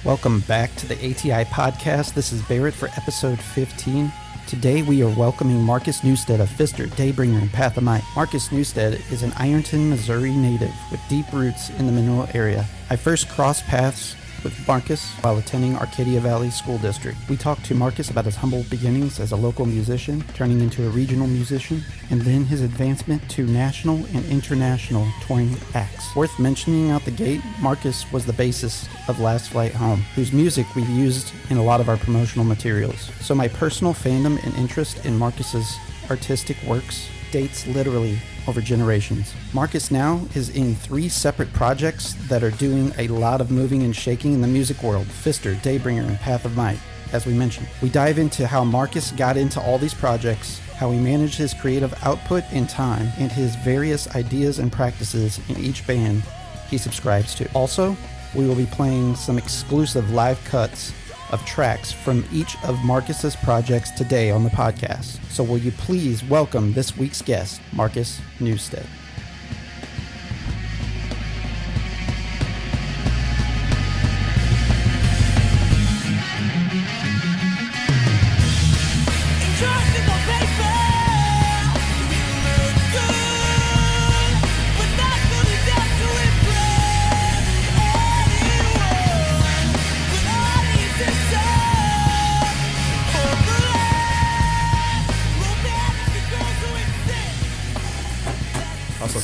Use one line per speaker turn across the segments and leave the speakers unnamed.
Welcome back to the ATI podcast. This is Barrett for episode 15. Today we are welcoming Marcus Newstead of Fister, DayBringer, and Path of Might. Marcus Newstead is an Ironton, Missouri native with deep roots in the mineral area. I first crossed paths with Marcus while attending Arcadia Valley School District. We talked to Marcus about his humble beginnings as a local musician, turning into a regional musician, and then his advancement to national and international touring acts. Worth mentioning out the gate, Marcus was the bassist of Last Flight Home, whose music we've used in a lot of our promotional materials. So my personal fandom and interest in Marcus's artistic works dates literally over generations. Marcus now is in 3 separate projects that are doing a lot of moving and shaking in the music world: Fister, DayBringer, and Path of Might, as we mentioned. We dive into how Marcus got into all these projects, how he managed his creative output in time, and his various ideas and practices in each band he subscribes to. Also, we will be playing some exclusive live cuts of tracks from each of Marcus's projects today on the podcast. So will you please welcome this week's guest, Marcus Newstead.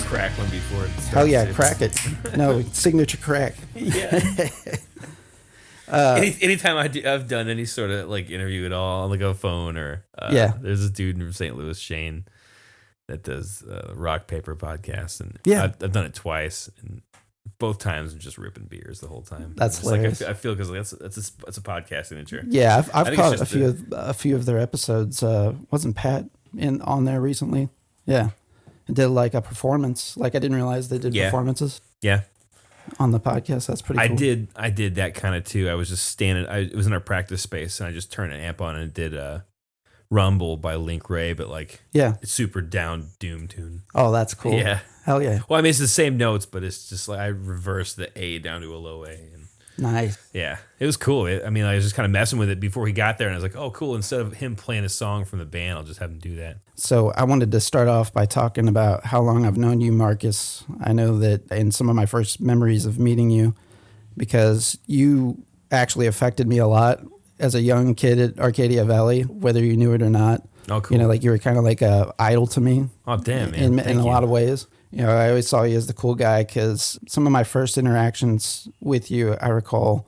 Crack one before it starts.
Oh yeah, crack it. No, signature crack.
Yeah. Anytime I've done any sort of like interview at all on like a phone or there's this dude from St. Louis, Shane, that does Rock Paper podcast, and I've done it twice, and both times I'm just ripping beers the whole time.
That's hilarious.
Like I feel because that's a podcast signature.
Yeah, I've caught a few of their episodes. Wasn't Pat on there recently? Yeah. Did like a performance. Like I didn't realize they did performances.
Yeah.
On the podcast. That's pretty cool.
I did that kind of too. I was just standing. It was in our practice space, and I just turned an amp on and did Rumble by Link Ray, but like it's super down doom tune.
Oh, that's cool.
Yeah.
Hell yeah.
Well, I mean it's the same notes, but it's just like I reversed the A down to a low A. And
nice.
Yeah. It was cool. I was just kind of messing with it before he got there, and I was like, oh, cool. Instead of him playing a song from the band, I'll just have him do that.
So I wanted to start off by talking about how long I've known you, Marcus. I know that in some of my first memories of meeting you, because you actually affected me a lot as a young kid at Arcadia Valley, whether you knew it or not.
Oh, cool.
You know, like you were kind of like a idol to me.
Oh, damn, man.
In a lot of ways. You know, I always saw you as the cool guy because some of my first interactions with you, I recall,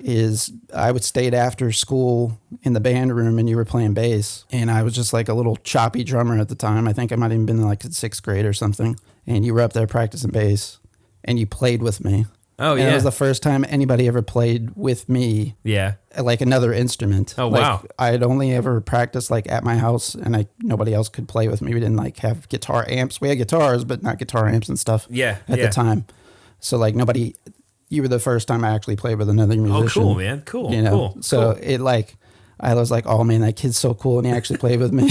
is I would stay after school in the band room and you were playing bass. And I was just like a little choppy drummer at the time. I think I might have even been like in 6th grade or something. And you were up there practicing bass and you played with me.
Oh, yeah.
And it was the first time anybody ever played with me.
Yeah.
Like another instrument.
Oh, wow.
I had only ever practiced like at my house and nobody else could play with me. We didn't like have guitar amps. We had guitars, but not guitar amps and stuff at the time. So like you were the first time I actually played with another musician.
Oh, cool, man. Cool.
You know?
Cool.
So
cool.
It like, I was like, oh man, that kid's so cool. And he actually played with me.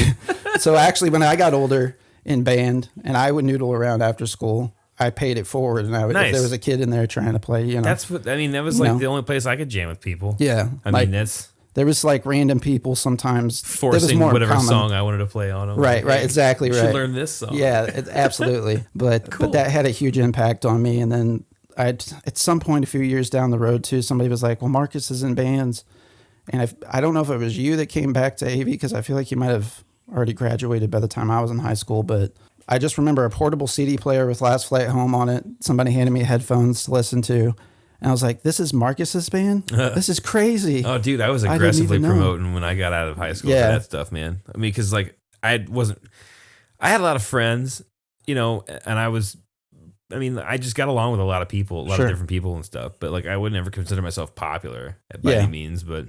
So actually when I got older in band and I would noodle around after school, I paid it forward, and if there was a kid in there trying to play, you know.
That's what, that was like the only place I could jam with people.
Yeah.
I mean, that's...
There was like random people sometimes.
Forcing whatever song I wanted to play on them.
Right, exactly right.
You should learn this song.
Yeah, absolutely. But that had a huge impact on me. And then at some point a few years down the road too, somebody was like, well, Marcus is in bands. And I don't know if it was you that came back to AV because I feel like you might have already graduated by the time I was in high school, but I just remember a portable CD player with Last Flight Home on it. Somebody handed me headphones to listen to. And I was like, this is Marcus's band? This is crazy.
Oh, dude, I was aggressively promoting when I got out of high school for that stuff, man. I mean, because like I had a lot of friends, you know, and I just got along with a lot of people, a lot of different people and stuff. But like, I would never consider myself popular by any means, but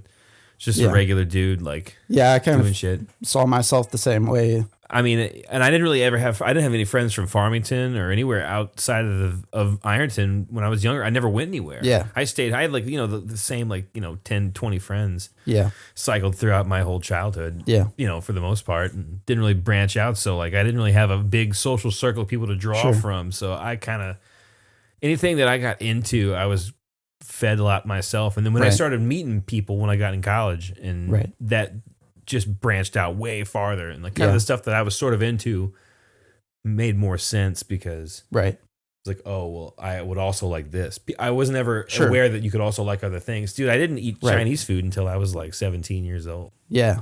just a regular dude, like
I kind
doing
of
shit.
Saw myself the same way.
I mean, and I didn't have any friends from Farmington or anywhere outside of Ironton when I was younger. I never went anywhere.
Yeah.
I had like, you know, the same like, you know, 10, 20 friends.
Yeah.
Cycled throughout my whole childhood.
Yeah.
You know, for the most part, and didn't really branch out. So like, I didn't really have a big social circle of people to draw from. So I kind of, anything that I got into, I was fed a lot myself. And then when I started meeting people when I got in college, and that just branched out way farther, and like kind of the stuff that I was sort of into made more sense because it's like, oh, well, I would also like this. I was never aware that you could also like other things. Dude, I didn't eat Chinese food until I was like 17 years old. Yeah.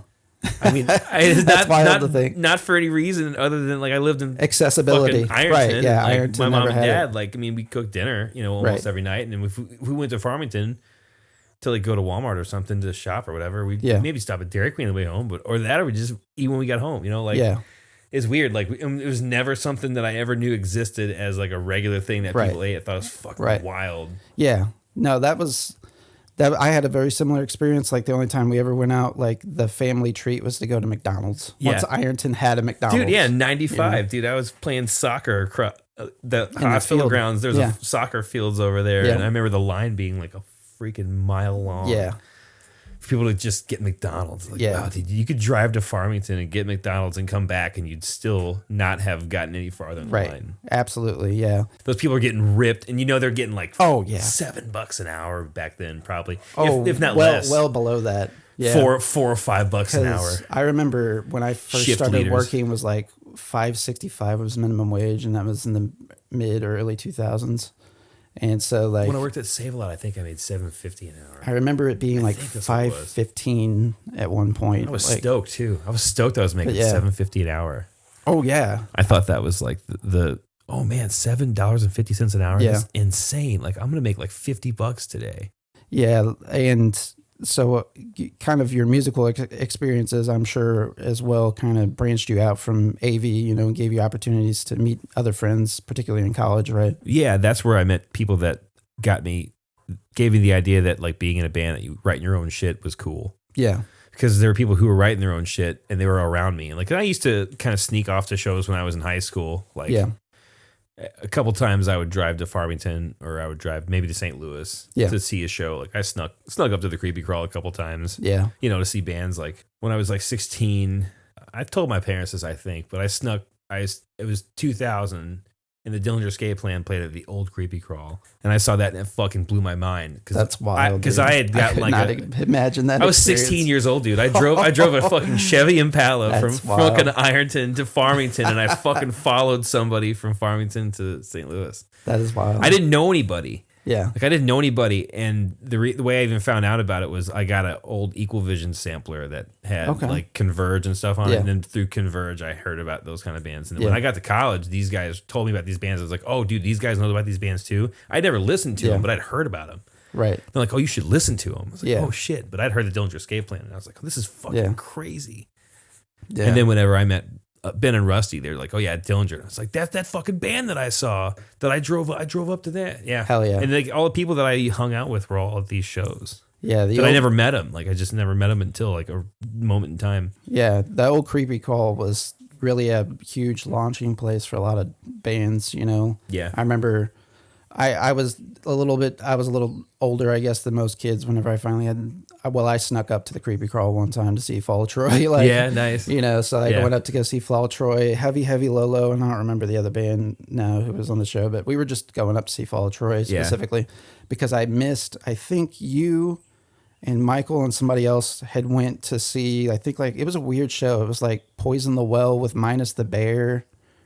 I mean,
that's wild to think.
Not for any reason other than like I lived in
accessibility,
Ironton.
Right? Yeah,
like,
Ironton.
My mom and dad, like, I mean, we cooked dinner, you know, almost every night, and then if we went to Farmington to like go to Walmart or something to shop or whatever, we'd maybe stop at Dairy Queen on the way home, or we would just eat when we got home, you know, like it's weird. Like it was never something that I ever knew existed as like a regular thing that people ate. I thought it was fucking wild. Yeah, no, that I had a very similar experience. Like the only time we ever went out, like the family treat was to go to McDonald's. Once Ironton had a McDonald's. Dude, yeah, 95, dude. I was playing soccer across the hospital grounds. There's a soccer fields over there. And I remember the line being like a freaking mile long. Yeah. For people to just get McDonald's. Like, wow, dude, you could drive to Farmington and get McDonald's and come back and you'd still not have gotten any farther in the line.
Absolutely, yeah.
Those people are getting ripped, and you know they're getting like $7 an hour back then, probably. If not less.
Well below that. Yeah.
$4 or $5 an hour.
I remember when I first started working was like $5.65 was minimum wage, and that was in the mid or early 2000s. And so like
when I worked at Save-A-Lot, I think I made $7.50 an hour.
I remember it being like $5.15 at one point.
I was stoked too. I was stoked I was making $7.50 an hour.
Oh yeah.
I thought that was like the oh man, $7.50 an hour. Yeah. That's insane. Like I'm gonna make like $50 today.
Yeah, and so kind of your musical experiences, I'm sure, as well, kind of branched you out from AV, you know, and gave you opportunities to meet other friends, particularly in college, right?
Yeah, that's where I met people that gave me the idea that like being in a band that you write your own shit was cool. Yeah. Because there were people who were writing their own shit and they were around me. And like I used to kind of sneak off to shows when I was in high school. Like a couple times I would drive to Farmington, or I would drive maybe to St. Louis to see a show. Like I snuck up to the Creepy Crawl a couple times. Yeah. You know, to see bands. Like when I was like 16, I told my parents this, I think, but it was 2000 and the Dillinger Escape Plan played at the old Creepy Crawl. And I saw that and it fucking blew my mind.
That's wild.
Because I had gotten
imagine that.
I was 16 years old, dude. I drove a fucking Chevy Impala from fucking Ironton to Farmington, and I fucking followed somebody from Farmington to St. Louis.
That is wild.
I didn't know anybody.
Yeah.
Like I didn't know anybody, and the way I even found out about it was I got an old Equal Vision sampler that had like Converge and stuff on it, and then through Converge I heard about those kind of bands. And then when I got to college, these guys told me about these bands. I was like, oh, dude, these guys know about these bands too. I'd never listened to them, but I'd heard about them. Right. They're like, oh, you should listen to them. I was like, oh shit, but I'd heard the Dillinger Escape Plan, and I was like, oh, this is fucking crazy. Yeah. And then whenever I met Ben and Rusty, they're like, oh yeah, Dillinger. I was like, that's that fucking band that I saw that I drove up to that. Yeah. Hell yeah. And like all the people that I hung out with were all at these shows. Yeah. I never met them. Like I just never met them until like a moment in time. Yeah. That old Creepy Crawl was really a huge launching place for a lot of bands, you know? Yeah. I remember I was a little older, I guess, than most kids whenever I finally I snuck up to the Creepy Crawl one time to see Fall of Troy. Like, yeah, nice. You know, so I went up to go see Fall of Troy, Heavy Lolo, and I don't remember the other band now who was on the show, but we were just going up to see Fall of Troy specifically because I think you and Michael and somebody else had went to see, I think like, it was a weird show. It was like Poison the Well with Minus the Bear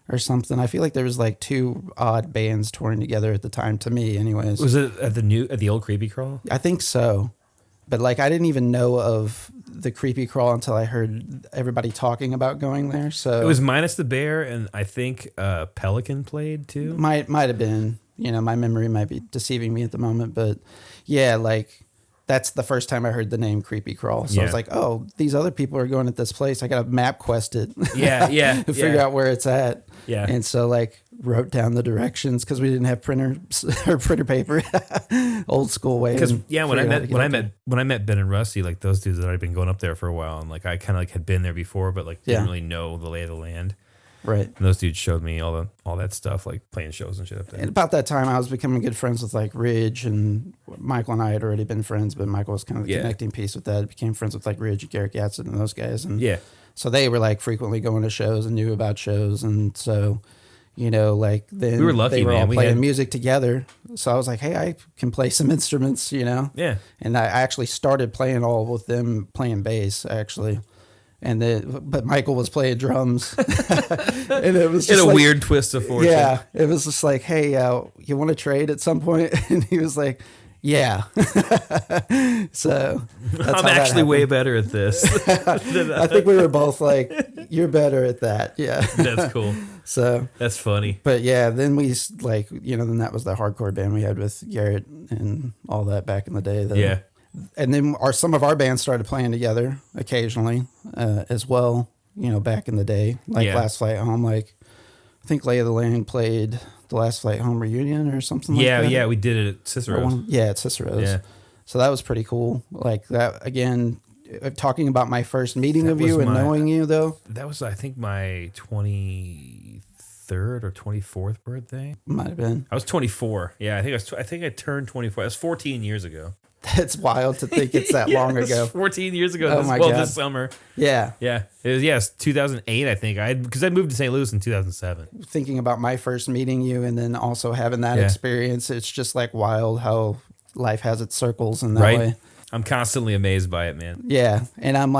or something. I feel like there was like two odd bands touring together at the time, to me anyways. Was it at the old Creepy Crawl? I think so. But like I didn't even know of
the creepy crawl until I heard everybody talking about going there. So
it was minus the bear, and I think Pelican played too.
Might have been. My memory might be deceiving me at the moment, but yeah, like that's the first time I heard the name Creepy Crawl. So I was like, oh, these other people are going at this place. I got to map quest it.
Yeah.
to figure out where it's at.
Yeah.
And so like wrote down the directions because we didn't have printer paper, old school way.
Because when I met Ben and Rusty, like those dudes had already been going up there for a while, and like I kind of like had been there before, but like didn't really know the lay of the land.
Right.
And those dudes showed me all that stuff, like playing shows and shit up there.
And about that time, I was becoming good friends with like Ridge, and Michael and I had already been friends, but Michael was kind of the connecting piece with that. I became friends with like Ridge and Garrett Gatson and those guys. And so they were like frequently going to shows and knew about shows. And so, like then
we were lucky,
they were all
man.
playing music together. So I was like, hey, I can play some instruments, Yeah. And I actually started playing all with them playing bass, actually. But Michael was playing drums, and it was just
weird twist of fortune.
Yeah, it was just like, hey, you want to trade at some point? And he was like, yeah. So
I'm actually way better at this.
I think we were both like, you're better at that. Yeah,
that's cool.
So
that's funny.
But yeah, then we like, then that was the hardcore band we had with Garrett and all that back in the day.
Yeah.
And then some of our bands started playing together occasionally as well, back in the day, like Last Flight Home. Like, I think Lay of the Land played the Last Flight Home reunion or something like that. Yeah,
we did it at Cicero's.
At Cicero's. Yeah. So that was pretty cool. Like that, again, talking about my first meeting of you and knowing you, though.
That was, I think, my 23rd or 24th birthday.
Might have been.
I was 24. Yeah, I think I turned 24. That's 14 years ago.
That's wild to think it's that long ago.
14 years ago.
Oh my God.
This summer.
Yeah.
Yeah. It was 2008, I think. Because I moved to St. Louis in 2007.
Thinking about my first meeting you and then also having that experience, it's just like wild how life has its circles in that way.
I'm constantly amazed by it, man.
Yeah. And I'm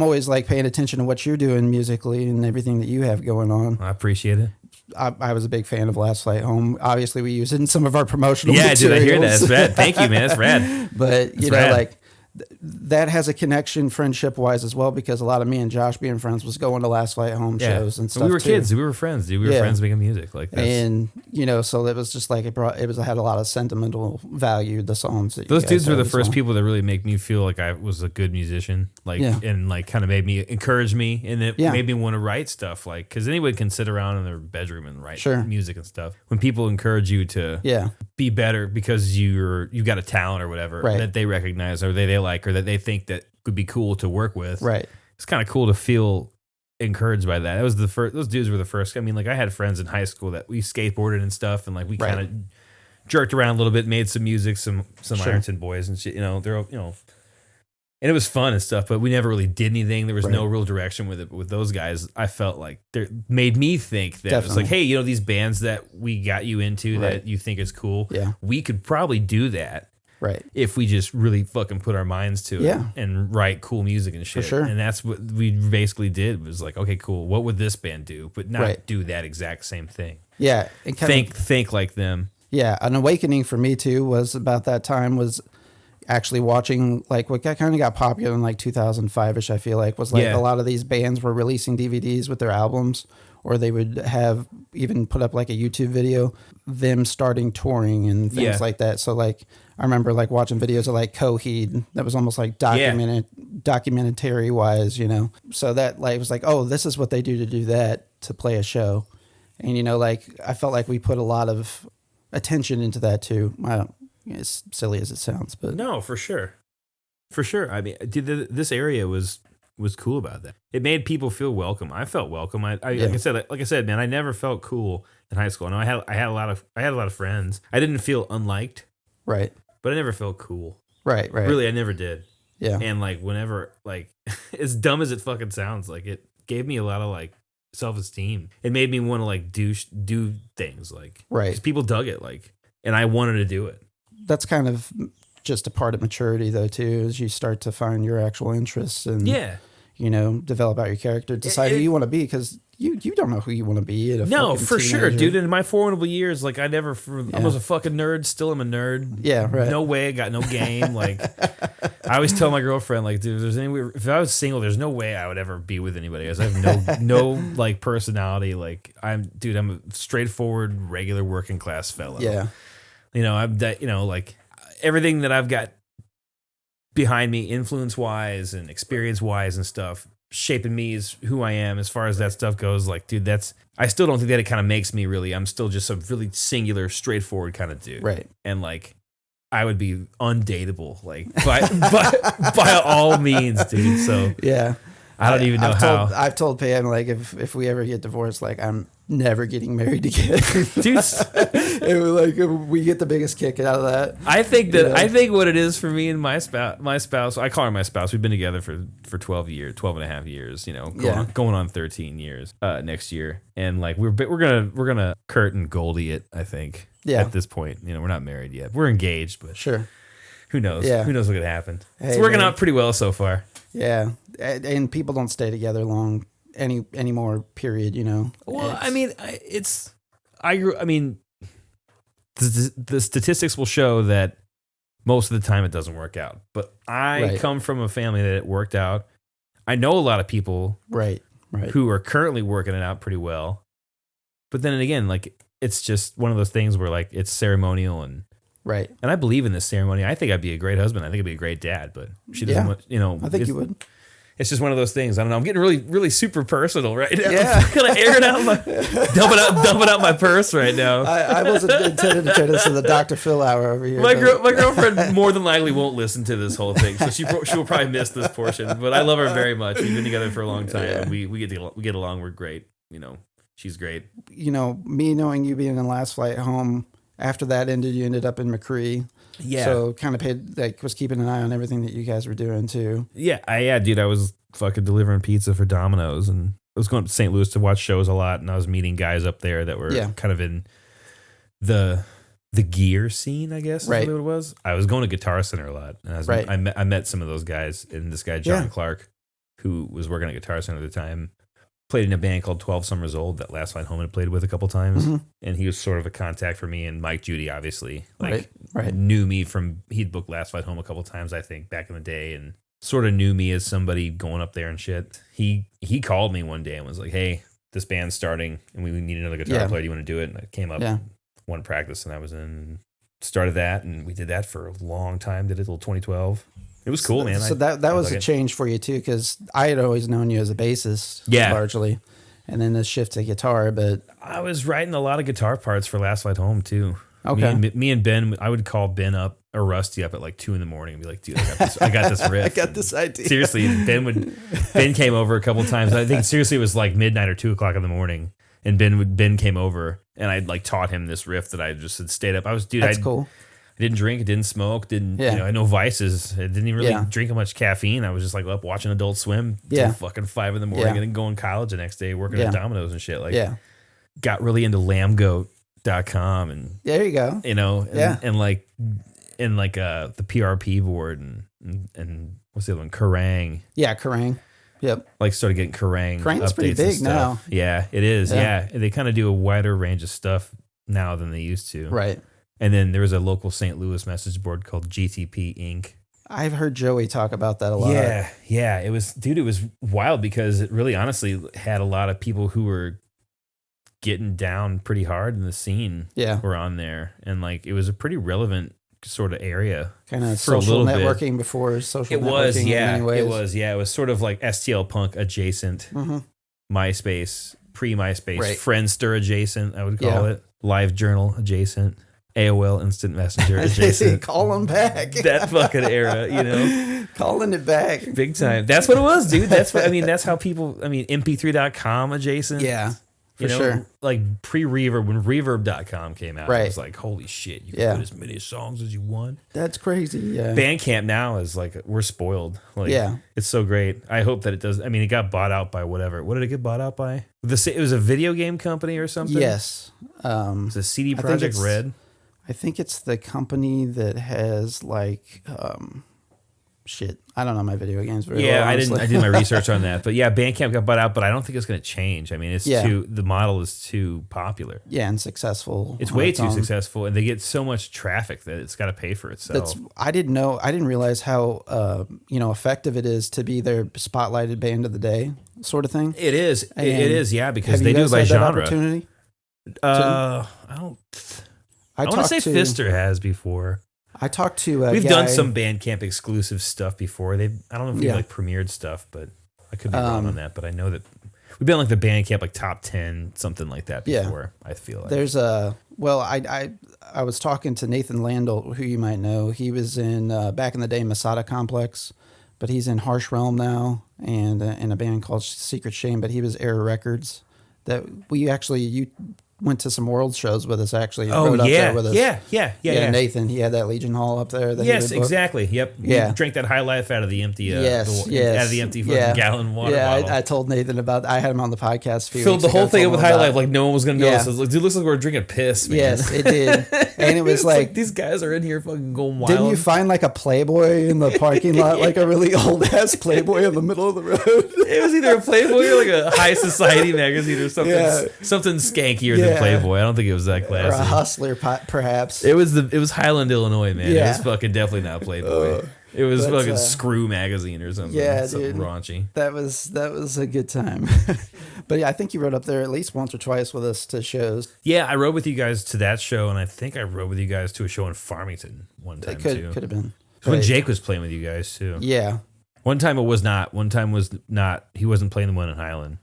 always like paying attention to what you're doing musically and everything that you have going on.
I appreciate it.
I was a big fan of Last Flight Home. Obviously, we use it in some of our promotional materials.
Yeah, dude, I hear that. That's rad. Thank you, man. That's rad.
But, like, that has a connection friendship-wise as well, because a lot of me and Josh being friends was going to Last Flight Home shows and stuff.
We were kids. We were friends, dude. We were friends making music. Like that.
And, so it was just like it had a lot of sentimental value, the songs.
Those dudes were the first people that really make me feel like I was a good musician. And like kind of encourage me, and it made me want to write stuff. Like, because anyone can sit around in their bedroom and write music and stuff. When people encourage you to be better because you got a talent or whatever that they recognize or they like, or that they think that could be cool to work with.
Right.
It's kind of cool to feel encouraged by that. That was the first. Those dudes were the first. I mean, like I had friends in high school that we skateboarded and stuff, and like we kind of jerked around a little bit, made some music, some Ironton boys and shit. They're and it was fun and stuff, but we never really did anything. There was no real direction with it. But with those guys, I felt like they made me think that it was like, hey, these bands that we got you into that you think is cool, we could probably do that.
Right.
If we just really fucking put our minds to it and write cool music and shit.
For sure.
And that's what we basically did, was like, okay, cool. What would this band do? But not do that exact same thing.
Yeah.
And think like them.
Yeah. An awakening for me too was about that time was actually watching like what kind of got popular in like 2005-ish, I feel like, was like a lot of these bands were releasing DVDs with their albums, or they would have even put up like a YouTube video, them starting touring and things like that. So like, I remember like watching videos of like Coheed that was almost like documentary wise, so that like was like, oh, this is what they do to do that, to play a show. And, like I felt like we put a lot of attention into that too. As silly as it sounds, but
no, for sure. I mean, this area was cool about that. It made people feel welcome. I felt welcome. Like I said, man, I never felt cool in high school. No, I had a lot of friends. I didn't feel unliked.
Right.
But I never felt cool.
Right.
Really, I never did.
Yeah.
And like whenever, like, as dumb as it fucking sounds, like it gave me a lot of like self-esteem. It made me want to like do things, like,
right.
Because people dug it, like, and I wanted to do it.
That's kind of just a part of maturity though too, as you start to find your actual interests and develop out your character, decide who you want to be, because you don't know who you want to be.
No, for sure, dude. In my formidable years, like I was a fucking nerd. Still am a nerd.
Yeah, right.
No way I got no game. Like I always tell my girlfriend, like, dude, if I was single, there's no way I would ever be with anybody else. I have no like personality. Like I'm a straightforward, regular working class fellow.
Yeah.
I'm that. Like everything that I've got behind me, influence wise and experience wise and stuff, shaping me is who I am as far as that stuff goes. Like, dude, I still don't think that it kind of makes me really. I'm still just a really singular, straightforward kind of dude.
Right.
And like, I would be undateable, like by all means, dude. So
yeah,
I don't even know how.
I've told Pam, like, if we ever get divorced, like, I'm never getting married again.
Dude,
we get the biggest kick out of that.
I think what it is for me and my spouse, I call her my spouse. We've been together for 12 and a half years, going on 13 years next year. And like we're gonna Kurt and Goldie it, I think.
Yeah.
At this point, we're not married yet. We're engaged, but
sure.
Who knows?
Yeah.
Who knows what could happen?
Hey,
it's working out pretty well so far.
Yeah. And people don't stay together long anymore, period,
Well, the statistics will show that most of the time it doesn't work out. But I come from a family that it worked out. I know a lot of people
right.
who are currently working it out pretty well. But then again, like, it's just one of those things where like it's ceremonial and
right.
And I believe in this ceremony. I think I'd be a great husband. I think I'd be a great dad, but she doesn't want,
I think you would.
It's just one of those things. I don't know. I'm getting really, really super personal right now.
Yeah.
I'm kind of airing out dumping out my purse right now.
I wasn't intended to turn this into the Dr. Phil hour over here.
My girlfriend more than likely won't listen to this whole thing, so she'll probably miss this portion. But I love her very much. We've been together for a long time, and we get along. We're great. She's great.
Me knowing you being in Last Flight Home, after that ended, you ended up in Machree.
Yeah.
So kind of was keeping an eye on everything that you guys were doing too.
Yeah, dude, I was fucking delivering pizza for Domino's, and I was going to St. Louis to watch shows a lot, and I was meeting guys up there that were kind of in the gear scene, I guess is what it was. I was going to Guitar Center a lot, and I met some of those guys, and this guy John Clark, who was working at Guitar Center at the time, played in a band called 12 Summers Old that Last Flight Home had played with a couple times. Mm-hmm. And he was sort of a contact for me, and Mike Judy, obviously, knew me from, he'd booked Last Flight Home a couple times, I think, back in the day, and sort of knew me as somebody going up there and shit. He called me one day and was like, hey, this band's starting and we need another guitar player. Do you want to do it? And I came up one practice and I was in and started that, and we did that for a long time, did it till 2012. It was cool, man.
So that was a change for you too, because I had always known you as a bassist, largely, and then the shift to guitar. But
I was writing a lot of guitar parts for Last Flight Home too.
Okay,
me and Ben, I would call Ben up or Rusty up at like 2 a.m. and be like, "Dude, I got this riff.
I got this idea."
Seriously, Ben came over a couple times. I think seriously it was like midnight or 2:00 in the morning, and Ben came over, and I'd like taught him this riff that I just had stayed up.
That's cool.
I didn't drink, didn't smoke, I had no vices. I didn't even really drink much caffeine. I was just like up watching Adult Swim till fucking 5 a.m. and then going to college the next day, working at Domino's and shit. Like, got really into lambgoat.com and
there you go.
And like the PRP board and what's the other one? Kerrang.
Yeah, Kerrang. Yep.
Like started getting Kerrang.
Kerrang's pretty big now.
Yeah, it is. Yeah. They kind of do a wider range of stuff now than they used to.
Right.
And then there was a local St. Louis message board called GTP Inc.
I've heard Joey talk about that a lot.
Yeah. It was wild because it really honestly had a lot of people who were getting down pretty hard in the scene were on there. And like, it was a pretty relevant sort of area.
Kind of social networking before social networking.
It was. It was sort of like STL Punk adjacent, MySpace, pre-MySpace, Friendster adjacent, I would call it. Live Journal adjacent. AOL Instant Messenger adjacent.
Call them back.
That fucking era,
Calling it back.
Big time. That's what it was, dude. That's how people, mp3.com adjacent.
Yeah, for sure.
Like pre-Reverb, when Reverb.com came out, it was like, holy shit, you can put as many songs as you want.
That's crazy, yeah.
Bandcamp now is like, we're spoiled. Like, it's so great. I hope that it does. It got bought out by whatever. What did it get bought out by? It was a video game company or something?
Yes.
It's a CD Projekt Red.
I think it's the company that has like shit. I don't know my video games very
well.
honestly.
I did my research on that. But yeah, Bandcamp got bought out, but I don't think it's going to change. I mean, the model is too popular.
Yeah, and successful.
It's way too successful, and they get so much traffic that it's got to pay for itself.
I didn't realize how effective it is to be their spotlighted band of the day sort of thing.
It is. It is, yeah, because they do it by genre.
Opportunity?
I want to say Fister has before.
I talked to
we've done some Bandcamp exclusive stuff before. I don't know if we've like premiered stuff, but I could be wrong on that. But I know that we've been like the Bandcamp like top 10, something like that before. I feel like
there's I was talking to Nathan Landel, who you might know. He was in back in the day Masada Complex, but he's in Harsh Realm now and in a band called Secret Shame. But he was Error Records. That you went to some world shows with us, actually.
Oh,
there with us.
Yeah.
Nathan, he had that Legion Hall up there.
Yes, exactly. Yep.
Yeah.
You drank that High Life out of the empty,
out of
the empty gallon water bottle.
I told Nathan I had him on the podcast.
Filled the whole thing up with High Life like no one was going to notice. Like, dude, looks like we're drinking piss, man.
Yes, it did. And it was like
these guys are in here fucking going wild.
Didn't you find like a Playboy in the parking lot, like a really old-ass Playboy in the middle of the road?
It was either a Playboy or like a high society magazine or something skankier than Playboy. I don't think it was that classy.
Or a Hustler, perhaps.
It was Highland, Illinois, man. Yeah. It was fucking definitely not Playboy. It was fucking Screw magazine or something.
Yeah,
something
dude,
raunchy.
That was a good time. But yeah, I think you rode up there at least once or twice with us to shows.
Yeah, I rode with you guys to that show, and I think I rode with you guys to a show in Farmington one time too.
Could have been.
When Jake was playing with you guys too.
Yeah.
One time it was not. One time was not. He wasn't playing the one in Highland.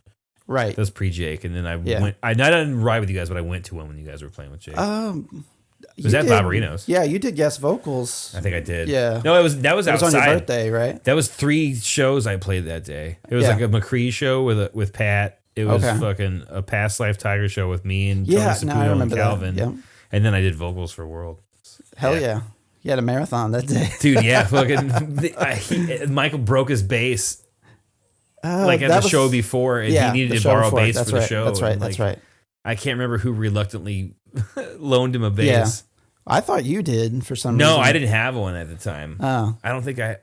Right.
That was pre-Jake, and then I went. I didn't ride with you guys, but I went to one when you guys were playing with Jake. Was that Barbarino's?
Yeah, you did guest vocals.
I think I did.
Yeah.
No, that was outside.
On your birthday, right?
That was 3 shows I played that day. It was like a Machree show with Pat. It was fucking a Past Life Tiger show with me and Tony Saputo and Calvin. Yep. And then I did vocals for World.
Hell yeah. You had a marathon that day.
Dude, yeah. Fucking Michael broke his bass at the show before, and he needed to borrow bass for the show.
That's right.
I can't remember who reluctantly loaned him a bass.
I thought you did for some reason.
No, I didn't have one at the time.
Oh.
I don't think I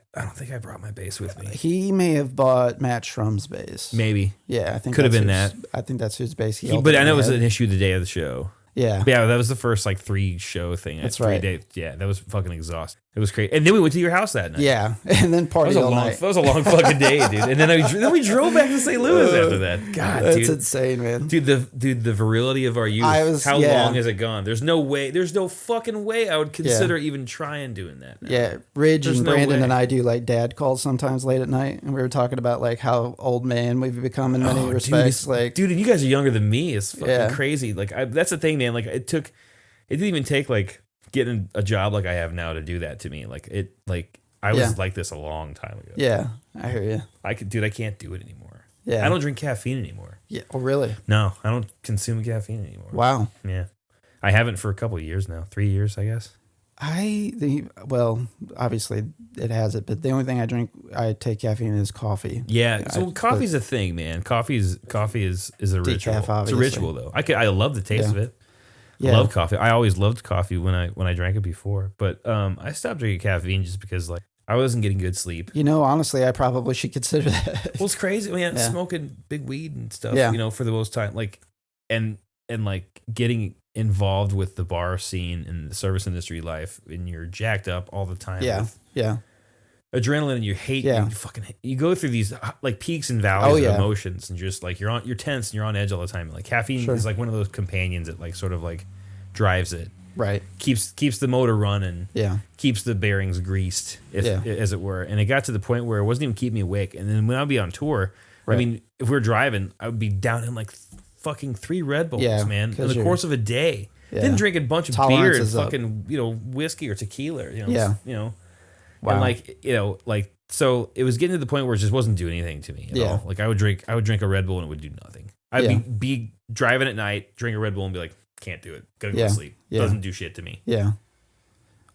brought my bass with me.
He may have bought Matt Schrumm's bass.
Maybe.
Yeah, I think
could have been that.
I think that's whose bass
but I know it was an issue the day of the show.
Yeah.
Yeah, that was the first 3 show thing.
That's
3
right.
Days. Yeah, that was fucking exhausting. It was crazy. And then we went to your house that night.
Yeah, and then party all night.
That was a long fucking day, dude. And then we drove back to St. Louis after that. God,
that's
dude.
insane, man.
Dude, the virility of our youth. How long has it gone? There's no fucking way I would consider even trying doing that now.
Yeah, Ridge and Brandon and I do dad calls sometimes late at night, and we were talking about how old man we've become in many respects.
Dude, and you guys are younger than me. It's fucking crazy. That's the thing, man. It didn't even take getting a job like I have now to do that to me. I was like this a long time ago.
Yeah, I hear you.
I can't do it anymore.
Yeah,
I don't drink caffeine anymore.
Yeah. Oh, really?
No, I don't consume caffeine anymore.
Wow.
Yeah, I haven't for a couple of years now. 3 years, I guess.
Well, obviously it has it, but the only thing I take caffeine is coffee.
Yeah, so coffee's a thing, man. Coffee is a ritual.
Decaf,
it's a ritual though. I love the taste of it. Yeah. I love coffee. I always loved coffee when I drank it before, but I stopped drinking caffeine just because I wasn't getting good sleep.
Honestly, I probably should consider that.
Well, it's crazy, man. Smoking big weed and stuff. For the most time, and getting involved with the bar scene and the service industry life, and you're jacked up all the time.
Yeah.
Adrenaline and you hate you go through these peaks and valleys of emotions, and just you're tense and you're on edge all the time. Caffeine is one of those companions that sort of drives it,
right?
Keeps the motor running, keeps the bearings greased, as it were. And it got to the point where it wasn't even keeping me awake. And then when I'd be on tour, right. I mean, if we were driving, I would be down in fucking 3 Red Bulls, man, in the course of a day. Then drink a bunch of beer and fucking whiskey or tequila, Wow. And so it was getting to the point where it just wasn't doing anything to me at all. I would drink a Red Bull and it would do nothing. I'd be driving at night, drink a Red Bull and be like, can't do it. Gotta go to sleep. Doesn't do shit to me.
Yeah.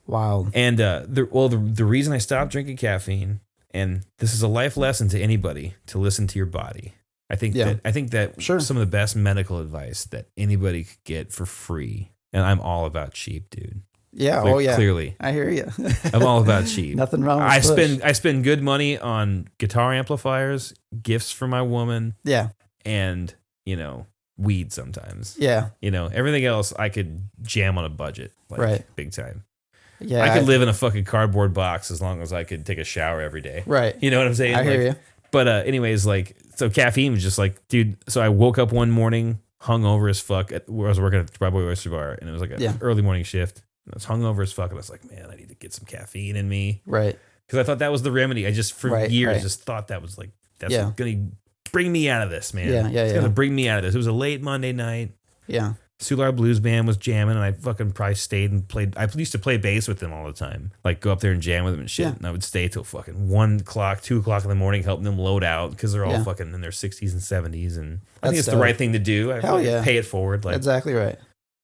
Wow.
And the reason I stopped drinking caffeine, and this is a life lesson to anybody, to listen to your body. I think that some of the best medical advice that anybody could get for free, and I'm all about cheap, dude.
Yeah.
Clearly.
I hear you.
I'm all about cheap.
Nothing wrong with
I spend good money on guitar amplifiers, gifts for my woman.
Yeah.
And, weed sometimes.
Yeah.
Everything else I could jam on a budget.
Right.
Big time.
Yeah.
I could live in a fucking cardboard box as long as I could take a shower every day.
Right.
You know what I'm saying?
I hear you.
But anyways, so caffeine was just like, dude, so I woke up one morning hungover as fuck. I was working at the Broadway Oyster Bar, and it was like an early morning shift. And I was hungover as fuck, and I was like, man, I need to get some caffeine in me.
Right.
Because I thought that was the remedy. I just, for years, just thought that was that's going to bring me out of this, man. It's going to bring me out of this. It was a late Monday night.
Yeah.
Solar Blues Band was jamming, and I fucking probably stayed and played. I used to play bass with them all the time. Go up there and jam with them and shit. Yeah. And I would stay till fucking 1 o'clock, 2 o'clock in the morning, helping them load out because they're all fucking in their 60s and 70s. And I think it's the right thing to do.
Hell yeah.
Pay it forward.
Exactly right.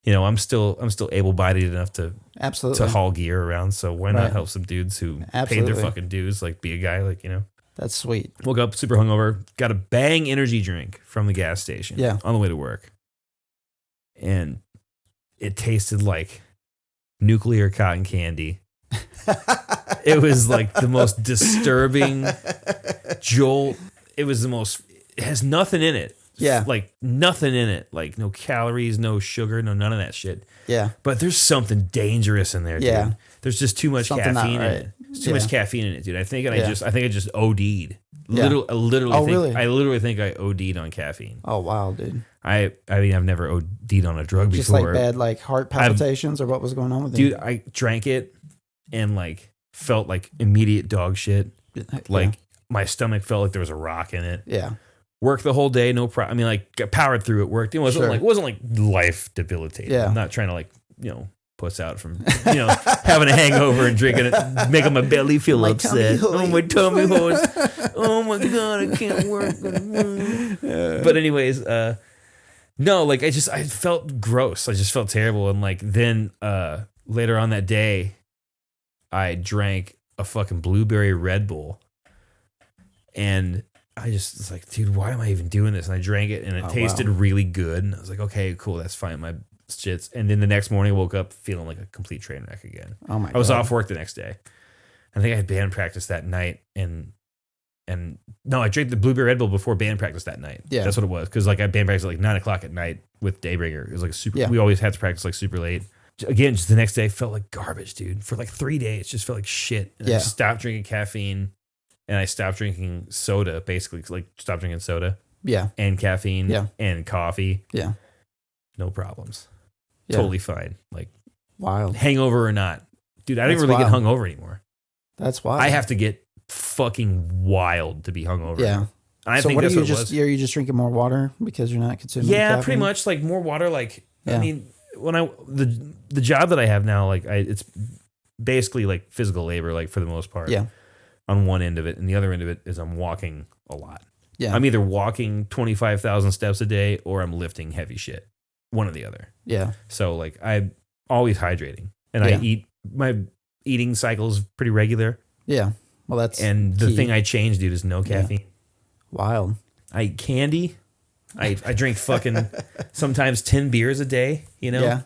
I'm still able-bodied enough to
absolutely
to haul gear around. So why not help some dudes who paid their fucking dues? Be a guy,
That's sweet.
Woke up super hungover, got a Bang energy drink from the gas station.
Yeah.
On the way to work. And it tasted like nuclear cotton candy. It was the most disturbing jolt. It has nothing in it.
Yeah.
Nothing in it. No calories, no sugar, no none of that shit.
Yeah.
But there's something dangerous in there, dude.
Yeah.
There's just too much caffeine in it. There's too much caffeine in it, dude. I think I just OD'd.
Yeah.
I literally think I OD'd on caffeine.
Oh wow, dude.
I mean I've never OD'd on a drug
just
before.
Just bad heart palpitations or what was going on with you?
Dude, I drank it and felt immediate dog shit. My stomach felt like there was a rock in it.
Yeah.
Worked the whole day, no problem. I mean, got powered through it. Worked. It wasn't life debilitating.
Yeah.
I'm not trying to puss out from having a hangover and drinking it, making my belly feel upset. My tummy hurts. Oh my god, I can't work. But anyways, no, I felt gross. I just felt terrible, and then later on that day, I drank a fucking blueberry Red Bull, and I just was like, dude, why am I even doing this? And I drank it, and it tasted really good. And I was like, okay, cool, that's fine. My shits. And then the next morning, I woke up feeling like a complete train wreck again.
Oh my god!
I was off work the next day. I think I had band practice that night, and no, I drank the blueberry Red Bull before band practice that night. Yeah, that's what it was. Because I had band practice at 9 o'clock at night with DayBringer. It was super. Yeah. We always had to practice super late. Again, just the next day felt like garbage, dude. For 3 days, just felt like shit. And I stopped drinking caffeine. And I stopped drinking soda, basically, stopped drinking soda.
Yeah.
And caffeine. Yeah. And coffee.
Yeah.
No problems. Yeah. Totally fine.
Wild.
Hangover or not. Dude, I don't even really get hungover anymore.
That's wild.
I have to get fucking wild to be hungover.
Yeah.
I think that's what it was.
Are you just drinking more water because you're not consuming caffeine?
Pretty much. More water. I mean, when the job that I have now, it's basically physical labor, for the most part.
Yeah.
On one end of it, and the other end of it is I'm walking a lot.
Yeah.
I'm either walking 25,000 steps a day or I'm lifting heavy shit. One or the other.
Yeah.
So I'm always hydrating, and my eating cycle is pretty regular.
Yeah. Well, that's
and the thing I changed, dude, is no caffeine.
Yeah. Wild.
I eat candy. I drink fucking sometimes 10 beers a day.
Yeah.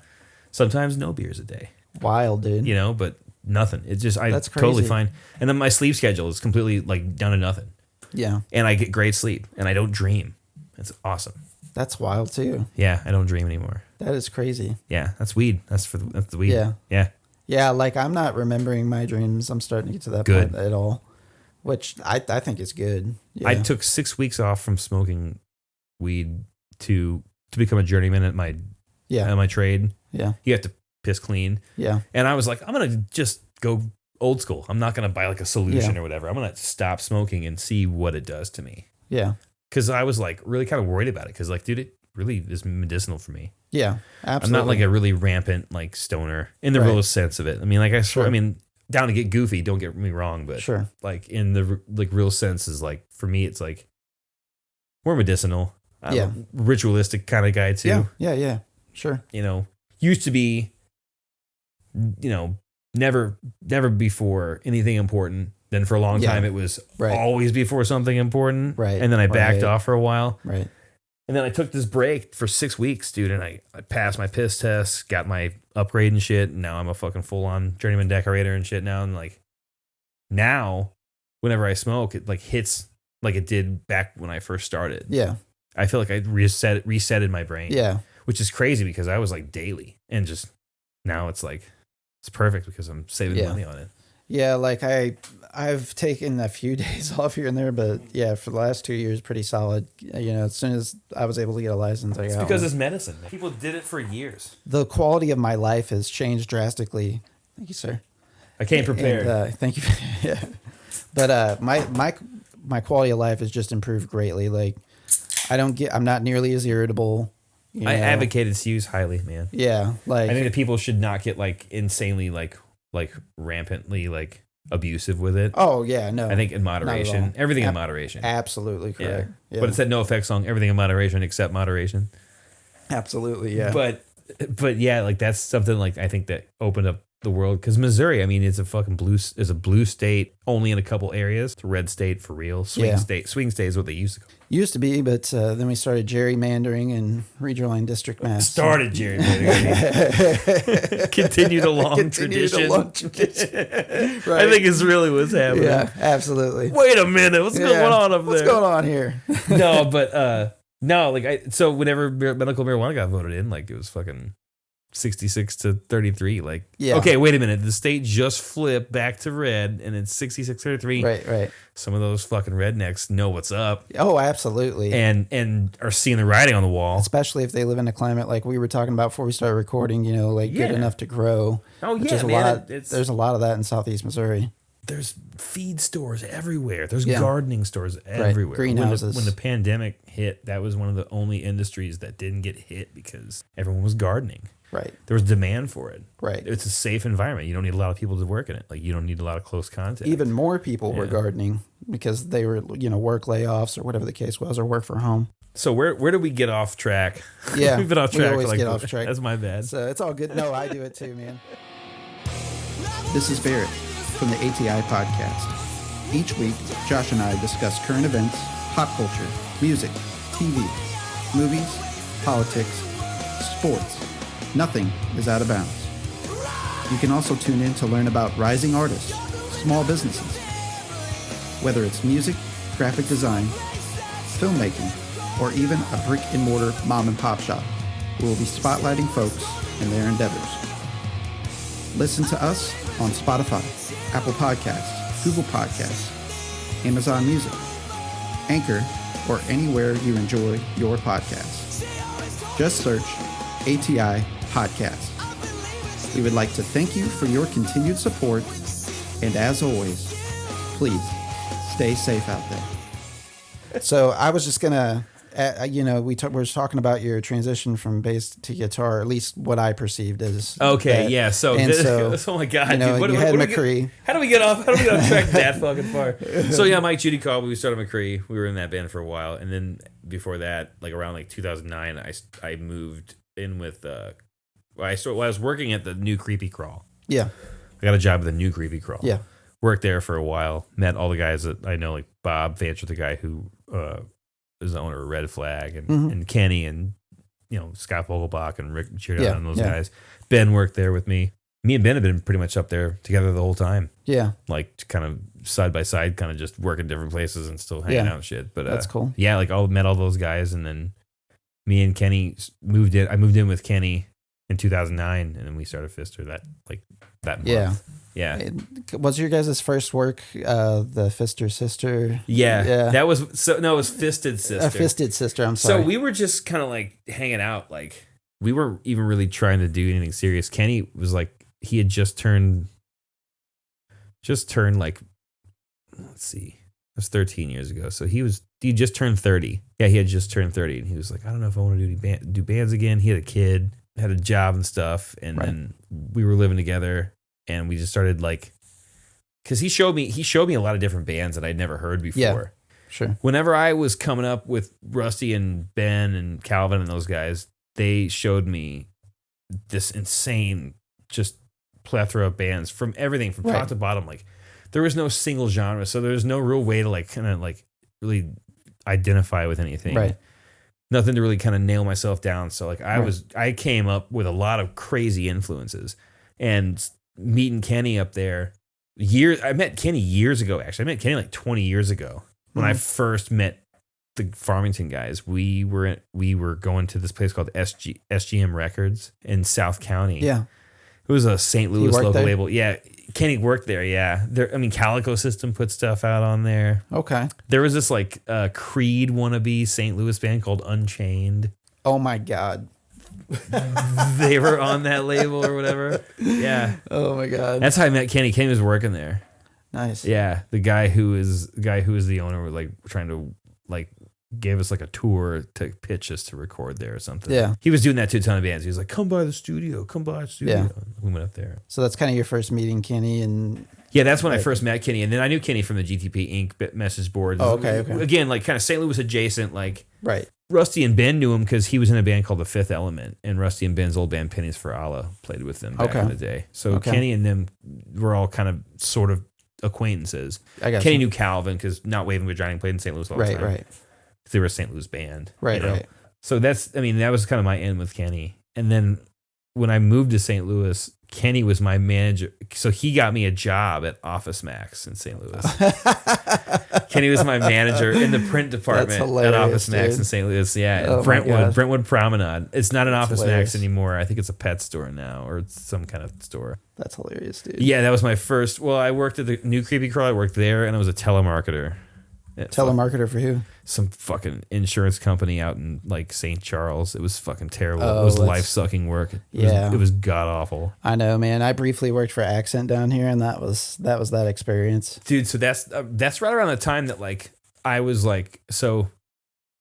Sometimes no beers a day.
Wild, dude.
But nothing. It's just
that's crazy.
Totally fine. And then my sleep schedule is completely down to nothing.
Yeah.
And I get great sleep, and I don't dream. It's awesome.
That's wild too.
Yeah, I don't dream anymore.
That is crazy.
Yeah, that's weed. That's the weed.
Yeah.
Yeah.
Yeah, I'm not remembering my dreams. I'm starting to get to that point at all, which I think is good. Yeah.
I took 6 weeks off from smoking weed to become a journeyman at my trade.
Yeah.
You have to piss clean.
Yeah.
And I was like, I'm going to just go old school. I'm not going to buy a solution or whatever. I'm going to stop smoking and see what it does to me.
Yeah.
Because I was really kind of worried about it. Because dude, it really is medicinal for me.
Yeah, absolutely.
I'm not a really rampant stoner in the real sense of it. I mean, I mean, down to get goofy. Don't get me wrong, but
sure.
In the real sense is for me, it's more medicinal. I'm a ritualistic kind of guy too.
Yeah. Sure.
Used to be, never before anything important. Then for a long time, it was always before something important.
Right.
And then I backed off for a while.
Right.
And then I took this break for 6 weeks, dude, and I passed my piss test, got my upgrade and shit, and now I'm a fucking full-on journeyman decorator and shit now. And like now, whenever I smoke, it like hits like it did back when I first started.
Yeah.
I feel like I resetted my brain.
Yeah.
Which is crazy because I was like daily, and just now it's like it's perfect because I'm saving money on it.
Yeah, like I've taken a few days off here and there, but yeah, for the last 2 years, pretty solid. You know, as soon as I was able to get a license,
it's because it's medicine. Man. People did it for years.
The quality of my life has changed drastically. Thank you, sir.
I came prepared.
And, thank you. Yeah, but my quality of life has just improved greatly. Like I'm not nearly as irritable.
I advocated Hughes highly, man.
Yeah, like
I think that people should not get like insanely like rampantly like abusive with it.
Oh yeah, no.
I think in moderation, everything in moderation.
Absolutely correct. Yeah.
But it's that NoFX song, everything in moderation except moderation.
Absolutely, yeah.
But yeah, like that's something like I think that opened up the world because Missouri, I mean, it's a fucking blue state only in a couple areas. It's a red state for real. Swing state is what they used to call it.
Used to be, but then we started gerrymandering and redrawing district maps.
Started gerrymandering. Continued a long tradition.
Right.
I think it's really what's happening.
Yeah, absolutely.
Wait a minute, what's going on up there?
What's going on here?
No, but no, like so whenever medical marijuana got voted in, like it was fucking 66 to 33. Like, okay, wait a minute. The state just flipped back to red and it's 66-33.
Right.
Some of those fucking rednecks know what's up.
Oh, absolutely.
And are seeing the writing on the wall.
Especially if they live in a climate like we were talking about before we started recording, you know, like good enough to grow.
Oh, yeah, man.
There's a lot of that in Southeast Missouri.
There's feed stores everywhere. There's gardening stores everywhere.
Right. Greenhouses.
When the pandemic hit, that was one of the only industries that didn't get hit because everyone was gardening.
Right.
There was demand for it.
Right.
It's a safe environment. You don't need a lot of people to work in it. Like you don't need a lot of close contact.
Even more people were gardening because they were, you know, work layoffs or whatever the case was, or work from home.
So where did we get off track?
Yeah.
We've been off track.
We always get off track.
That's my bad.
So it's all good. No, I do it too, man. This is Barrett from the ATI podcast. Each week, Josh and I discuss current events, pop culture, music, TV, movies, politics, sports. Nothing is out of bounds. You can also tune in to learn about rising artists, small businesses. Whether it's music, graphic design, filmmaking, or even a brick and mortar mom and pop shop, we will be spotlighting folks and their endeavors. Listen to us on Spotify, Apple Podcasts, Google Podcasts, Amazon Music, Anchor, or anywhere you enjoy your podcasts. Just search ATI Podcast. We would like to thank you for your continued support, and as always, please stay safe out there. So I was just gonna, we were talking about your transition from bass to guitar, at least what I perceived as.
Okay,
that.
yeah. So, oh my god,
you know,
dude,
you had Machree.
How do we get off track that fucking far? So yeah, Mike Judy called. We started Machree. We were in that band for a while, and then before that, like around like 2009, I moved in with. I was working at the New Creepy Crawl. Yeah. I got a job at the New Creepy Crawl. Yeah. Worked there for a while. Met all the guys that I know, like Bob Fancher, the guy who is the owner of Red Flag, and Kenny, and you know Scott Vogelbach and Rick Giordano and those guys. Ben worked there with me. Me and Ben have been pretty much up there together the whole time. Yeah. Like kind of side by side, kind of just working different places and still hanging out and shit. But that's cool. Yeah, like I met all those guys, and then me and Kenny moved in. I moved in with Kenny in 2009, and then we started Fister that month. Yeah.
Was your guys' first work the Fister Sister?
Yeah. That was it was Fisted Sister.
Fisted Sister, I'm sorry.
So we were just kind of like hanging out. Like we weren't even really trying to do anything serious. Kenny was like, he had just turned like, let's see, it was 13 years ago. So he just turned 30. Yeah, he had just turned 30, and he was like, I don't know if I want to do bands again. He had a kid, had a job and stuff, and then we were living together, and we just started like, because he showed me a lot of different bands that I'd never heard before. Yeah, sure. Whenever I was coming up with Rusty and Ben and Calvin and those guys, they showed me this insane just plethora of bands from everything from top to bottom. Like there was no single genre, so there was no real way to like kind of like really identify with anything. Right. nothing to really kind of nail myself down. So like I came up with a lot of crazy influences, and meeting Kenny up there I met Kenny years ago. Actually, I met Kenny like 20 years ago when I first met the Farmington guys. We were going to this place called SGM Records in South County.
Yeah.
It was a St. Louis local
there?
label. Yeah. Kenny worked there. Yeah. Calico System put stuff out on there.
Okay.
There was this like Creed wannabe St. Louis band called Unchained.
Oh my God.
They were on that label or whatever. Yeah.
Oh my God.
That's how I met Kenny. Kenny was working there.
Nice.
Yeah. The guy who is the owner was like trying to like gave us like a tour to pitch us to record there or something.
Yeah.
He was doing that to a ton of bands. He was like, come by the studio. Yeah. We went up there.
So that's kind of your first meeting Kenny, and
yeah, that's when I first met Kenny. And then I knew Kenny from the GTP Inc. message boards.
Oh, okay.
Again, like kind of St. Louis adjacent, like
right.
Rusty and Ben knew him because he was in a band called The Fifth Element, and Rusty and Ben's old band Pennies for Allah played with them back in the day. So Kenny and them were all kind of sort of acquaintances. Kenny knew Calvin because Not Waving Vagina played in St. Louis all the time.
Right.
They were a St. Louis band.
Right,
you know?
right.
So that was kind of my end with Kenny. And then when I moved to St. Louis, Kenny was my manager. So he got me a job at Office Max in St. Louis. Kenny was my manager in the print department at Office Max in St. Louis. Yeah, Brentwood Promenade. It's not an Office Max anymore. I think it's a pet store now, or it's some kind of store.
That's hilarious, dude.
Yeah, that was my first. Well, I worked at the new Creepy Crawl. I worked there, and I was a telemarketer.
Telemarketer for who?
Some fucking insurance company out in like St. Charles. It was fucking terrible. It was life-sucking work. It was god awful.
I know, man. I briefly worked for Accent down here, and that was that experience,
dude. So that's right around the time that like I was like, so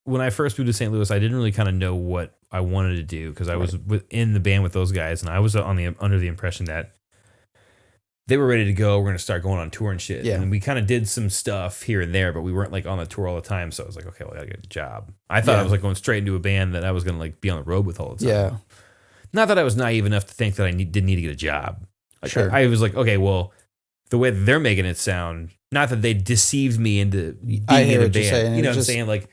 when I first moved to St. Louis, I didn't really kind of know what I wanted to do because I was in the band with those guys, and I was under the impression that they were ready to go. We're going to start going on tour and shit. Yeah. And we kind of did some stuff here and there, but we weren't like on the tour all the time. So I was like, okay, well, I got to get a job. I thought I was like going straight into a band that I was going to like be on the road with all the time.
Yeah.
Not that I was naive enough to think that I didn't need to get a job. Like,
sure.
I was like, okay, well, the way that they're making it sound, not that they deceived me into being in a band. You know what I'm saying? Like,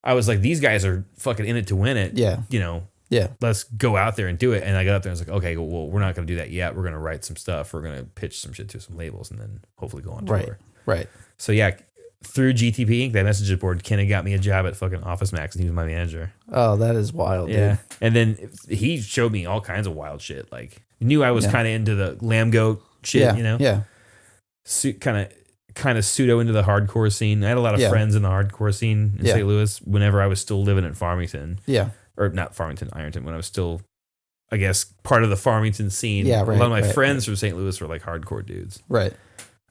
I was like, these guys are fucking in it to win it.
Yeah.
You know?
Yeah.
Let's go out there and do it. And I got up there and I was like, okay, well, we're not going to do that yet. We're going to write some stuff. We're going to pitch some shit to some labels and then hopefully go on tour.
Right.
So yeah, through GTP Inc., that message board, Kenny got me a job at fucking Office Max and he was my manager.
Oh, that is wild,
yeah.
Dude.
And then he showed me all kinds of wild shit. Like, he knew I was kind of into the lamb goat shit, you know?
Yeah.
Kind of pseudo into the hardcore scene. I had a lot of friends in the hardcore scene in St. Louis whenever I was still living in Farmington.
Yeah.
Or not Farmington, Ironton, when I was still, I guess, part of the Farmington scene.
Yeah, right.
A lot of my friends from St. Louis were like hardcore dudes.
Right.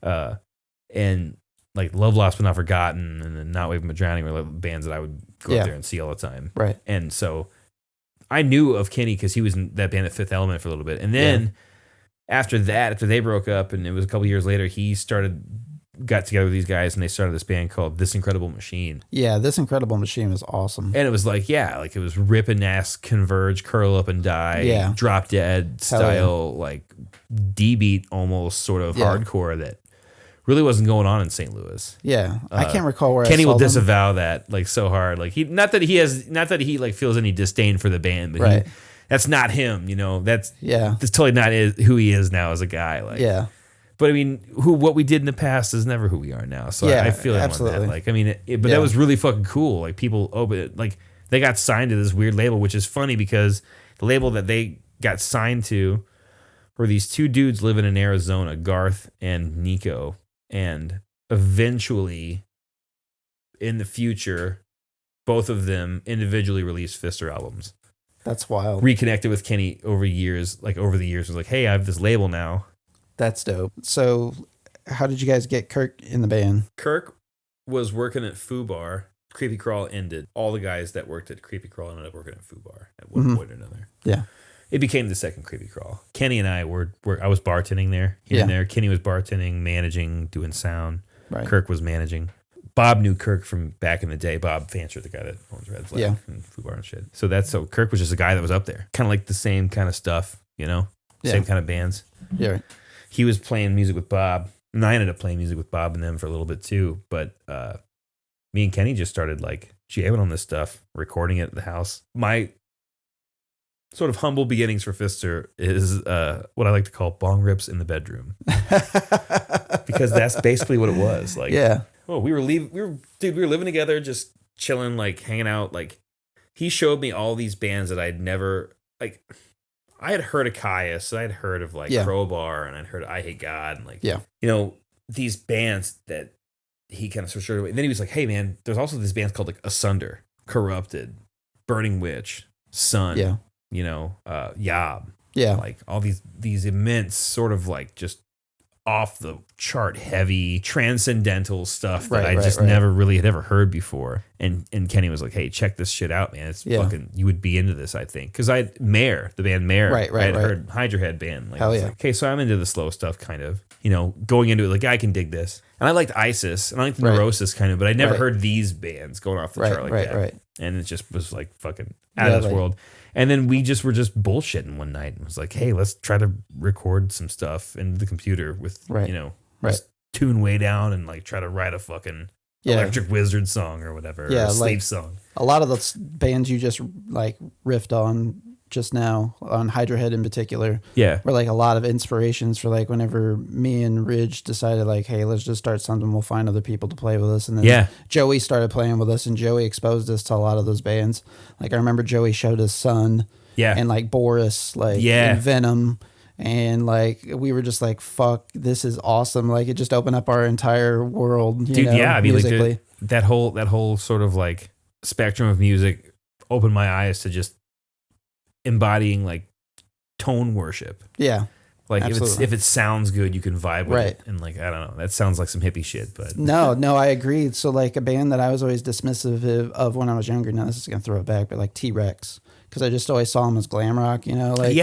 And like Love Lost But Not Forgotten and then Not Waving But Drowning were like bands that I would go up there and see all the time.
Right.
And so I knew of Kenny because he was in that band at Fifth Element for a little bit. And then after they broke up and it was a couple years later, he got together with these guys and they started this band called This Incredible Machine.
Yeah, This Incredible Machine was awesome.
And it was like, it was ripping ass, converge, curl up and die, drop dead style, like D-beat almost sort of hardcore that really wasn't going on in St. Louis.
Yeah. I can't recall where
Kenny
I saw
will
them.
disavow that like so hard. Like not that he like feels any disdain for the band, but that's not him, you know. That's totally not who he is now as a guy. Like but I mean, what we did in the past is never who we are now. So I feel like
absolutely.
On that. Like, I mean, but that was really fucking cool. Like people they got signed to this weird label, which is funny because the label that they got signed to were these two dudes living in Arizona, Garth and Nico, and eventually in the future, both of them individually released Fister albums.
That's wild.
Reconnected with Kenny over the years, was like, hey, I have this label now.
That's dope. So how did you guys get Kirk in the band?
Kirk was working at Foo Bar. Creepy Crawl ended. All the guys that worked at Creepy Crawl ended up working at Foo Bar at one point or another.
Yeah.
It became the second Creepy Crawl. Kenny and I I was bartending there. Here and there. Kenny was bartending, managing, doing sound. Right. Kirk was managing. Bob knew Kirk from back in the day. Bob Fancher, the guy that owns Red Flag and Foo Bar and shit. So Kirk was just a guy that was up there. Kind of like the same kind of stuff, you know? Same kind of bands.
Yeah. Right.
He was playing music with Bob, and I ended up playing music with Bob and them for a little bit too. But me and Kenny just started like jamming on this stuff, recording it at the house. My sort of humble beginnings for Fister is what I like to call bong rips in the bedroom. Because that's basically what it was. Like, oh, we were living together, just chilling, like hanging out. Like, he showed me all these bands that I'd never, like, I had heard of Caius, I'd heard of like Crowbar, and I'd heard of I Hate God, and like, you know, these bands that he kind of switched away. And then he was like, hey man, there's also these bands called like Asunder, Corrupted, Burning Witch, Sun, you know, Yob. Yeah. Like all these immense sort of like just off the chart heavy transcendental stuff that I just never really had ever heard before. And Kenny was like, hey, check this shit out, man. It's fucking, you would be into this, I think. Cause the band Mare, I had heard Hydra Head band. Like, like, okay, so I'm into the slow stuff kind of, you know, going into it, like I can dig this. And I liked ISIS and I liked the Neurosis kind of, but I never heard these bands going off the chart like that. And it just was like fucking out of this world. And then we just were just bullshitting one night and was like, hey, let's try to record some stuff into the computer with, you know, just tune way down and like try to write a fucking Electric Wizard song or whatever, or a sleep song.
A lot of the bands you just like riffed on just now, on Hydra Head in particular, were like a lot of inspirations for like whenever me and Ridge decided like, hey, let's just start something, we'll find other people to play with us. And then Joey started playing with us, and Joey exposed us to a lot of those bands. Like I remember Joey showed us Sun and like Boris, like and Venom, and like we were just like, fuck, this is awesome. Like it just opened up our entire world, you know,
I mean, musically. Like that whole sort of like spectrum of music opened my eyes to just embodying like tone worship. Like if it sounds good, you can vibe with it. And like, I don't know, that sounds like some hippie shit, but
no, I agree. So like a band that I was always dismissive of when I was younger, now this is gonna throw it back, but like T-Rex, because I just always saw them as glam rock, you know, like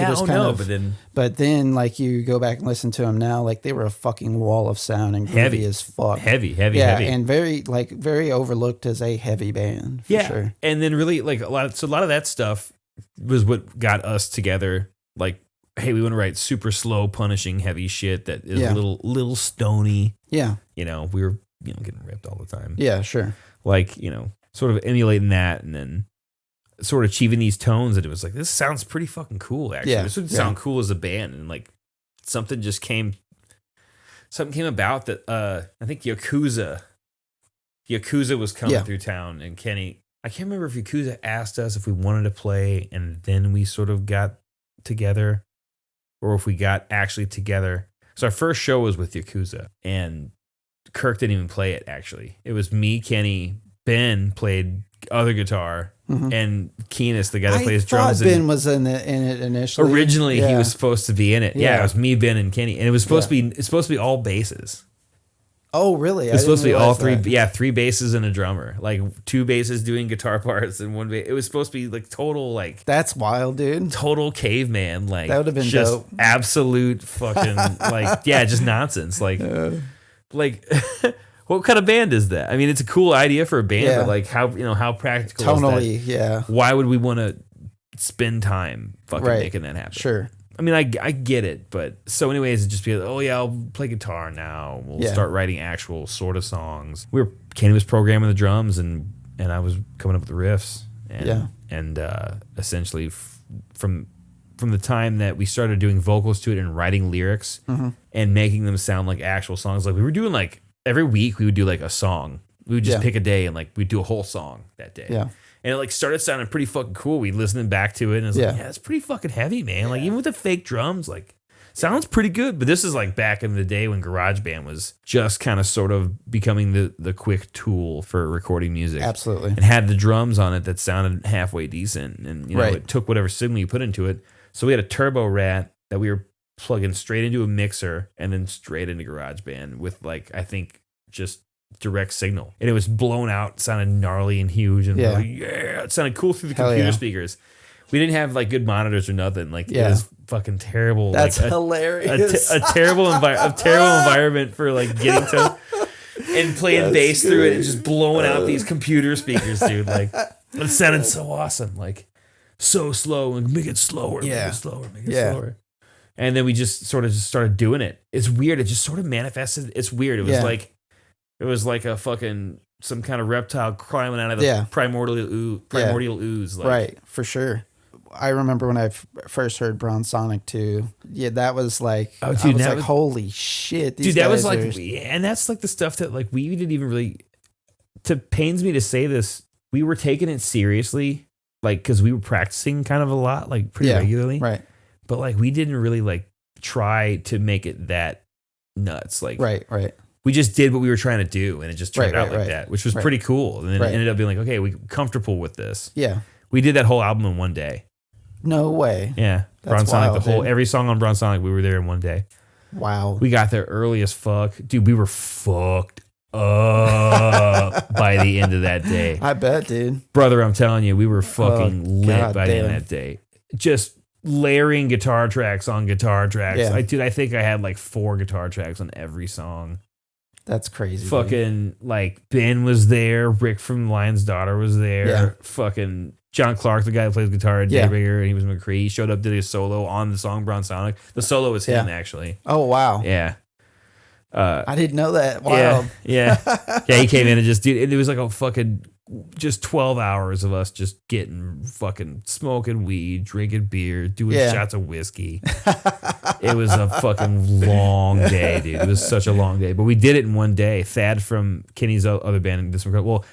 but then like you go back and listen to them now, like they were a fucking wall of sound and heavy as fuck, heavy, and very overlooked as a heavy band for sure.
And then really like a lot of that stuff was what got us together. Like, hey, we want to write super slow, punishing, heavy shit that is a little stony. You know, we were, you know, getting ripped all the time. Like, you know, sort of emulating that, and then sort of achieving these tones that it was like, this sounds pretty fucking cool, actually. This would sound cool as a band. And like something came about that I think Yakuza was coming through town, and Kenny, I can't remember if Yakuza asked us if we wanted to play and then we sort of got together, or if we got actually together. So our first show was with Yakuza, and Kirk didn't even play it, actually. It was me, Kenny, Ben played other guitar, and Keenest, the guy that plays drums.
Ben was in it initially.
Originally, he was supposed to be in it. Yeah, it was me, Ben, and Kenny, and it was supposed to be all basses.
Oh, really?
It was supposed to be all three. That. Yeah, 3 basses and a drummer. Like 2 basses doing guitar parts and 1 bass. It was supposed to be like total like.
That's wild, dude.
Total caveman. Like
that would have been
just
dope.
Absolute fucking like just nonsense. Like what kind of band is that? I mean, it's a cool idea for a band, but like how practical
tonally,
is that? Why would we want to spend time fucking making that happen?
Sure.
I mean, I get it, but so anyways, it'd just be like, oh yeah, I'll play guitar now. We'll start writing actual sort of songs. Kenny was programming the drums, and I was coming up with the riffs. And essentially from the time that we started doing vocals to it and writing lyrics and making them sound like actual songs, like we were doing like every week we would do like a song. We would just pick a day and like we'd do a whole song that day. Yeah. And it like started sounding pretty fucking cool. We listening back to it and it's like, it's pretty fucking heavy, man. Like even with the fake drums, like sounds pretty good. But this is like back in the day when GarageBand was just kind of sort of becoming the quick tool for recording music.
Absolutely.
And had the drums on it that sounded halfway decent. And you know, it took whatever signal you put into it. So we had a Turbo Rat that we were plugging straight into a mixer and then straight into GarageBand with like, I think just direct signal, and it was blown out, sounded gnarly and huge, and it sounded cool through the computer speakers. We didn't have like good monitors or nothing. Like it was fucking terrible.
That's
like,
hilarious.
A terrible environment for like getting to and playing bass through it and just blowing out these computer speakers, dude. Like it sounded so awesome, like so slow, and make it slower, make it slower, make it slower. And then we just started doing it. It's weird. It just sort of manifested. It's weird. It was like a fucking some kind of reptile climbing out of the primordial ooze. Like.
Right, for sure. I remember when I first heard Bronze Sonic too. Yeah, that was like, I was like, holy shit. These
that was like, and that's like the stuff that like we didn't even really, pains me to say this, we were taking it seriously, like, because we were practicing kind of a lot, like pretty regularly.
Right.
But like, we didn't really like try to make it that nuts. Like,
right.
We just did what we were trying to do, and it just turned out like that, which was pretty cool. And then it ended up being like, okay, we're comfortable with this.
Yeah.
We did that whole album in one day.
No way.
Yeah. Bronze Sonic, every song on Bronze Sonic, we were there in one day.
Wow.
We got there early as fuck. Dude, we were fucked up by the end of that day.
I bet, dude.
Brother, I'm telling you, we were fucking lit by the end of that day. Just layering guitar tracks on guitar tracks.
Yeah.
I think I had like 4 guitar tracks on every song.
That's crazy.
Fucking, like, Ben was there. Rick from Lion's Daughter was there.
Yeah.
Fucking John Clark, the guy who plays guitar at DayBringer, and he was Machree. He showed up, did a solo on the song Bronze Sonic. The solo was him, actually.
Oh, wow.
Yeah.
I didn't know that. Wow.
Yeah. He came in and just, dude, it was like a fucking, just 12 hours of us just getting fucking smoking weed, drinking beer, doing shots of whiskey. It was a fucking long day, dude. It was such a long day. But we did it in one day. Thad from Kenny's other band, This Incredible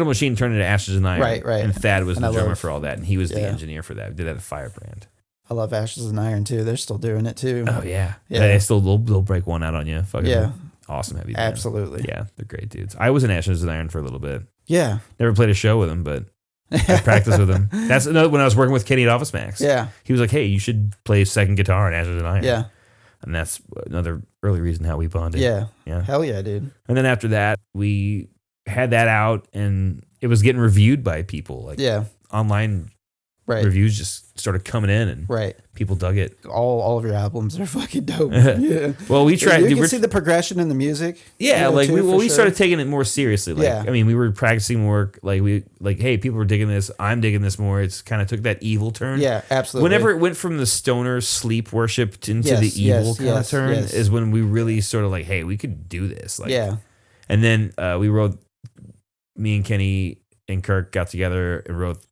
Machine turned into Ashes and Iron.
Right.
And Thad was the drummer for all that. And he was the engineer for that. We did that at Firebrand.
I love Ashes and Iron too. They're still doing it too.
Oh yeah. They'll break one out on you. Fucking awesome heavy band.
Absolutely.
Yeah, they're great dudes. I was in Ashes and Iron for a little bit.
Yeah. Never
played a show with him, but I practiced with him. That's another when I was working with Kenny at Office Max.
Yeah.
He was like, "Hey, you should play second guitar in Ashes and Iron."
Yeah.
And that's another early reason how we bonded.
Yeah. Hell yeah, dude.
And then after that, we had that out, and it was getting reviewed by people. Like online reviews just started coming in, and people dug it.
All of your albums are fucking dope. Yeah.
Well, we tried.
You can see the progression in the music.
Yeah, like we started taking it more seriously. Like, I mean, we were practicing more. Like hey, people were digging this. I'm digging this more. It's kind of took that evil turn.
Yeah, absolutely.
Whenever it went from the stoner sleep worship into the evil kind of turn, is when we really sort of like, hey, we could do this. Like, and then we wrote. Me and Kenny and Kirk got together and wrote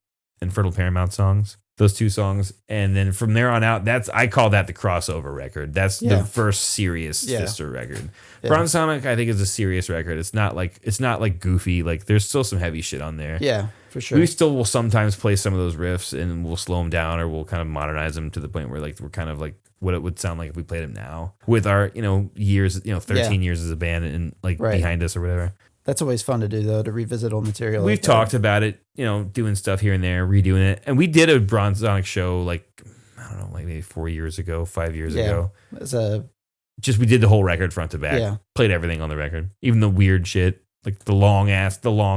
Infernal Paramount songs, those 2 songs. And then from there on out, I call that the crossover record. That's the first serious Fister record. Yeah. Bronze Sonic, I think, is a serious record. It's not like goofy. Like, there's still some heavy shit on there.
Yeah, for sure.
We still will sometimes play some of those riffs and we'll slow them down, or we'll kind of modernize them to the point where like we're kind of like what it would sound like if we played them now with our, years, 13 years as a band and like behind us or whatever.
That's always fun to do, though, to revisit old material.
We've talked about it, doing stuff here and there, redoing it. And we did a Bronze Sonic show, like, I don't know, like maybe 4 years ago, 5 years ago. We did the whole record front to back. Yeah. Played everything on the record. Even the weird shit, like the long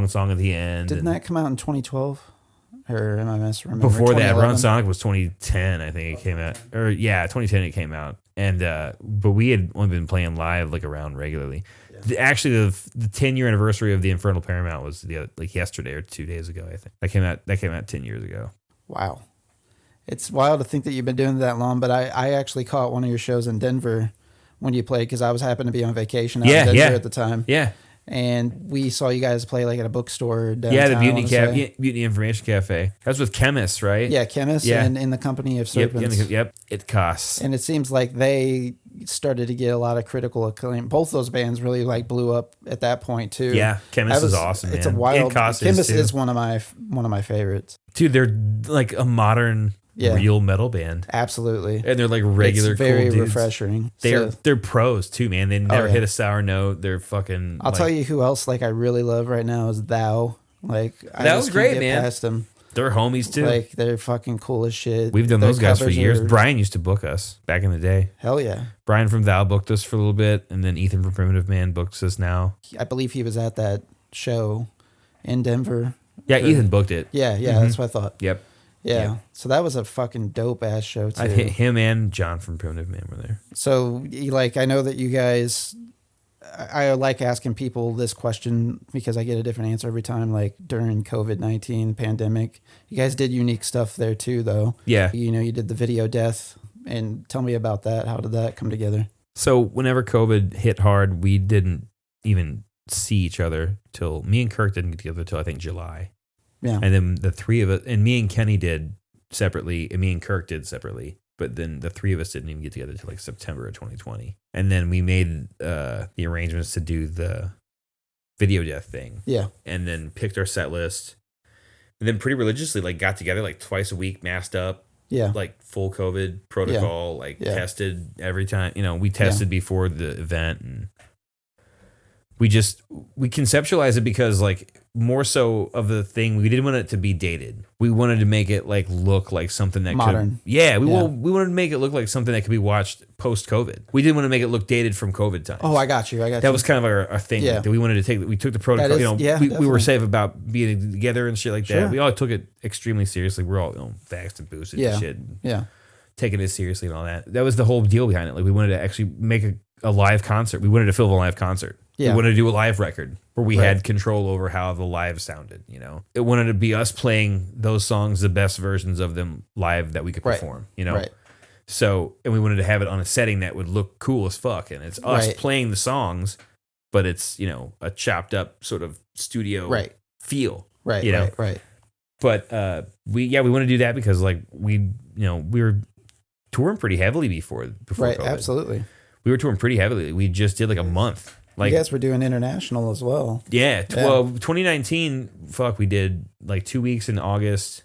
song at the end.
Didn't that come out in 2012? Or am I misremembering?
Before that, Bronze Sonic was 2010, I think it came out. 2010 it came out. And but we had only been playing live like around regularly. Actually, the 10-year anniversary of the Infernal Paramount was yesterday or 2 days ago. I think that came out 10 years ago.
Wow, it's wild to think that you've been doing it that long. But I actually caught one of your shows in Denver when you played, because I was happened to be on vacation out in Denver at the time. Yeah, and we saw you guys play like at a bookstore downtown.
Yeah, the Mutiny Information Cafe. That was with Chemists, right?
Yeah, Chemists and in the Company of Serpents.
Yep, it costs.
And it seems like they started to get a lot of critical acclaim. Both those bands really like blew up at that point too.
Yeah, Chemists is awesome.
It's a wild. Chemists is one of my favorites.
Dude, they're like a modern real metal band.
Absolutely.
And they're like regular,
it's very
cool dudes.
Refreshing.
They're pros too, man. They never hit a sour note. They're fucking.
I'll tell you who else like I really love right now is Thou. Like
that was great, man.
Past them.
They're homies too.
Like they're fucking cool as shit.
We've done those guys for years. Brian used to book us back in the day.
Hell yeah.
Brian from Thou booked us for a little bit, and then Ethan from Primitive Man books us now.
I believe he was at that show in Denver.
Yeah, Ethan booked it.
Yeah, that's what I thought.
Yep.
Yeah. So that was a fucking dope ass show too.
Him and John from Primitive Man were there.
So like, I know that you guys, I like asking people this question because I get a different answer every time. Like during COVID-19 pandemic, you guys did unique stuff there too, though.
Yeah.
You did the video death, and tell me about that. How did that come together?
So whenever COVID hit hard, we didn't even see each other till me and Kirk didn't get together till I think July.
Yeah.
And then the three of us, and me and Kenny did separately, and me and Kirk did separately. But then the three of us didn't even get together until like September of 2020. And then we made the arrangements to do the Video Death thing.
Yeah.
And then picked our set list. And then pretty religiously like got together like twice a week, masked up.
Yeah.
Like full COVID protocol, tested every time. You know, we tested before the event, and we conceptualized it because like more so of the thing, we didn't want it to be dated. We wanted to make it like look like something that
modern.
We wanted to make it look like something that could be watched post COVID. We didn't want to make it look dated from COVID times.
Oh, I got you.
That was kind of our thing that we wanted to take. We took the protocol. We were safe about being together and shit like that. We all took it extremely seriously. We're all vaxxed and boosted and shit. And taking it seriously and all that. That was the whole deal behind it. Like we wanted to actually make a live concert. We wanted to film a live concert. Yeah. We wanted to do a live record where we had control over how the live sounded, you know. It wanted to be us playing those songs, the best versions of them live that we could perform, you know. Right. So, and we wanted to have it on a setting that would look cool as fuck. And it's us playing the songs, but it's, you know, a chopped up sort of studio feel. Right. You know?
Right.
But we want to do that because like we were touring pretty heavily before COVID.
Absolutely.
We were touring pretty heavily. We just did like a month. Like,
you guys were doing international as well.
Yeah. Well, 2019, we did like 2 weeks in August,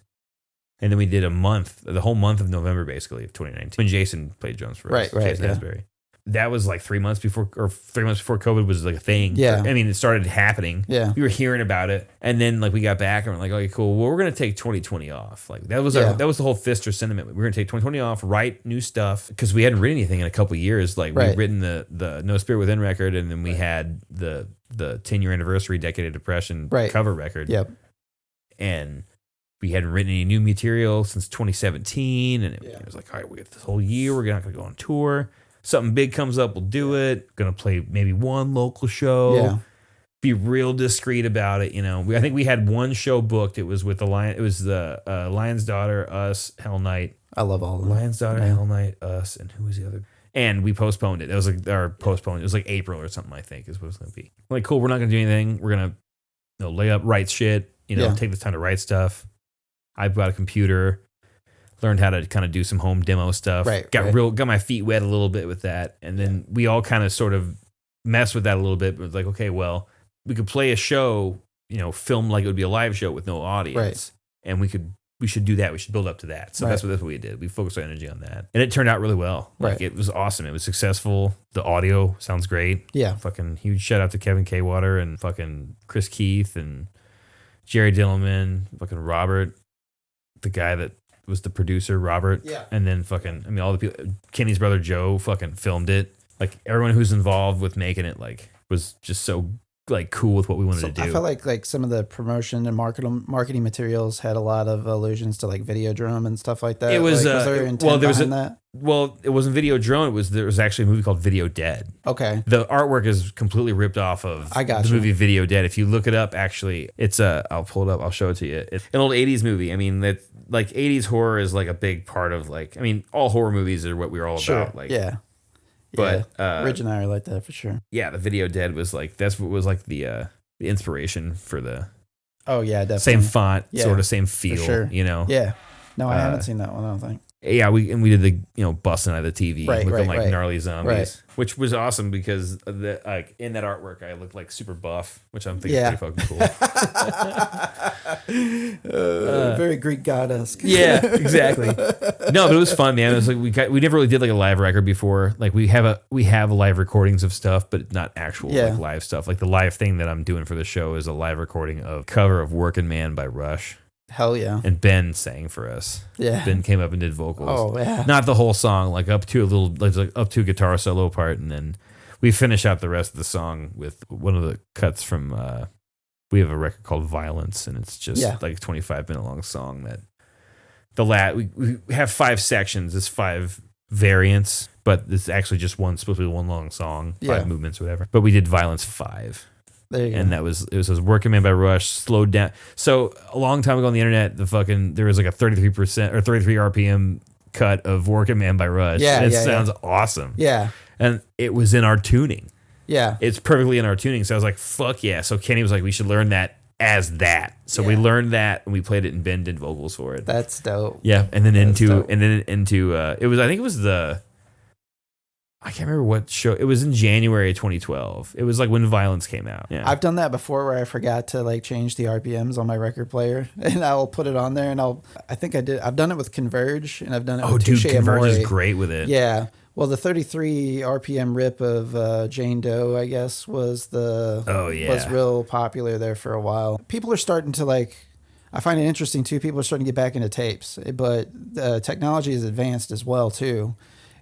and then we did a month, the whole month of November, basically, of 2019. When Jason played drums for us. Jason Asberry. That was like 3 months before COVID was like a thing.
Yeah.
I mean, it started happening.
Yeah.
We were hearing about it. And then like we got back and we're like, okay, cool. Well, we're going to take 2020 off. Like that was that was the whole Fister sentiment. We were going to take 2020 off, write new stuff because we hadn't written anything in a couple of years. Like we'd written the No Spirit Within record, and then we had the 10-year anniversary Decade of Depression cover record.
Yep.
And we hadn't written any new material since 2017. And it was like, all right, we got this whole year. We're not going to go on tour. Something big comes up, we'll do it. Gonna play maybe one local show.
Yeah.
Be real discreet about it, you know. I think we had one show booked. It was with the Lion. It was the Lion's Daughter, us, Hell Night.
I love all of them.
Lion's Daughter, Hell Night, us, and who was the other? And we postponed it. It was like our postponed. It was like April or something. I think is what it was gonna be. Like, cool. We're not gonna do anything. We're gonna lay up, write shit. You know, take the time to write stuff. I've got a computer. Learned how to kind of do some home demo stuff. Got my feet wet a little bit with that. And then we all kind of sort of messed with that a little bit. But it was like, okay, well, we could play a show, you know, film like it would be a live show with no audience. And we should do that. We should build up to that. So that's what we did. We focused our energy on that. And it turned out really well. Like it was awesome. It was successful. The audio sounds great.
Yeah.
Fucking huge shout out to Kevin K. Water and fucking Chris Keith and Jerry Dillman, fucking Robert, the guy that was the producer, Robert. Yeah. And then all the people, Kenny's brother Joe fucking filmed it. Like everyone who's involved with making it like was just so like cool with what we wanted to do.
I felt like some of the promotion and marketing materials had a lot of allusions to like Videodrome and stuff like that.
It was,
was there intent behind that?
Well, it wasn't Videodrome. There was actually a movie called Video Dead.
Okay.
The artwork is completely ripped off of the movie Video Dead. If you look it up, actually, it's I'll pull it up. I'll show it to you. It's an old 80s movie. I mean, that like 80s horror is like a big part of like, I mean, all horror movies are what we're all about. Like, but
Ridge and I are like that for sure.
Yeah, the Video Dead was like, that's what was like the inspiration for the.
Oh yeah, definitely.
Same font, sort of same feel. For sure. You know.
Yeah. No, I haven't seen that one. I don't think.
Yeah, we did the busting out of the TV, looking like gnarly zombies, which was awesome because like in that artwork I looked like super buff, which I'm thinking is pretty fucking cool.
Very Greek goddess.
Yeah, exactly. No, but it was fun, man. It was like we never really did like a live record before. Like we have live recordings of stuff, but not actual like live stuff. Like the live thing that I'm doing for the show is a live recording of cover of "Working Man" by Rush.
Hell yeah.
And Ben sang for us.
Yeah.
Ben came up and did vocals.
Oh, yeah.
Not the whole song, like up to a guitar solo part. And then we finish out the rest of the song with one of the cuts from, we have a record called Violence, and it's just like a 25-minute long song that we have 5 sections. There's 5 variants, but it's actually just supposed to be one long song, 5 movements, whatever. But we did Violence 5.
There you go.
And it was Working Man by Rush, slowed down. So a long time ago on the internet, there was like a 33% or 33 RPM cut of Working Man by Rush. Yeah, it sounds awesome.
Yeah,
and it was in our tuning.
Yeah.
It's perfectly in our tuning. So I was like, fuck yeah. So Kenny was like, we should learn that as that. So we learned that and we played it, and Ben did vocals for it.
That's dope.
Yeah. And then it was, I think it was I can't remember what show. It was in January of 2012. It was like when Violence came out. Yeah.
I've done that before where I forgot to like change the RPMs on my record player, and I'll put it on there, and I've done it with Converge, and I've done it with Touche
Converge
Amore.
is great with it.
Yeah. Well, the 33 RPM rip of Jane Doe, I guess, was real popular there for a while. People are starting to I find it interesting too. People are starting to get back into tapes, but technology is advanced as well too.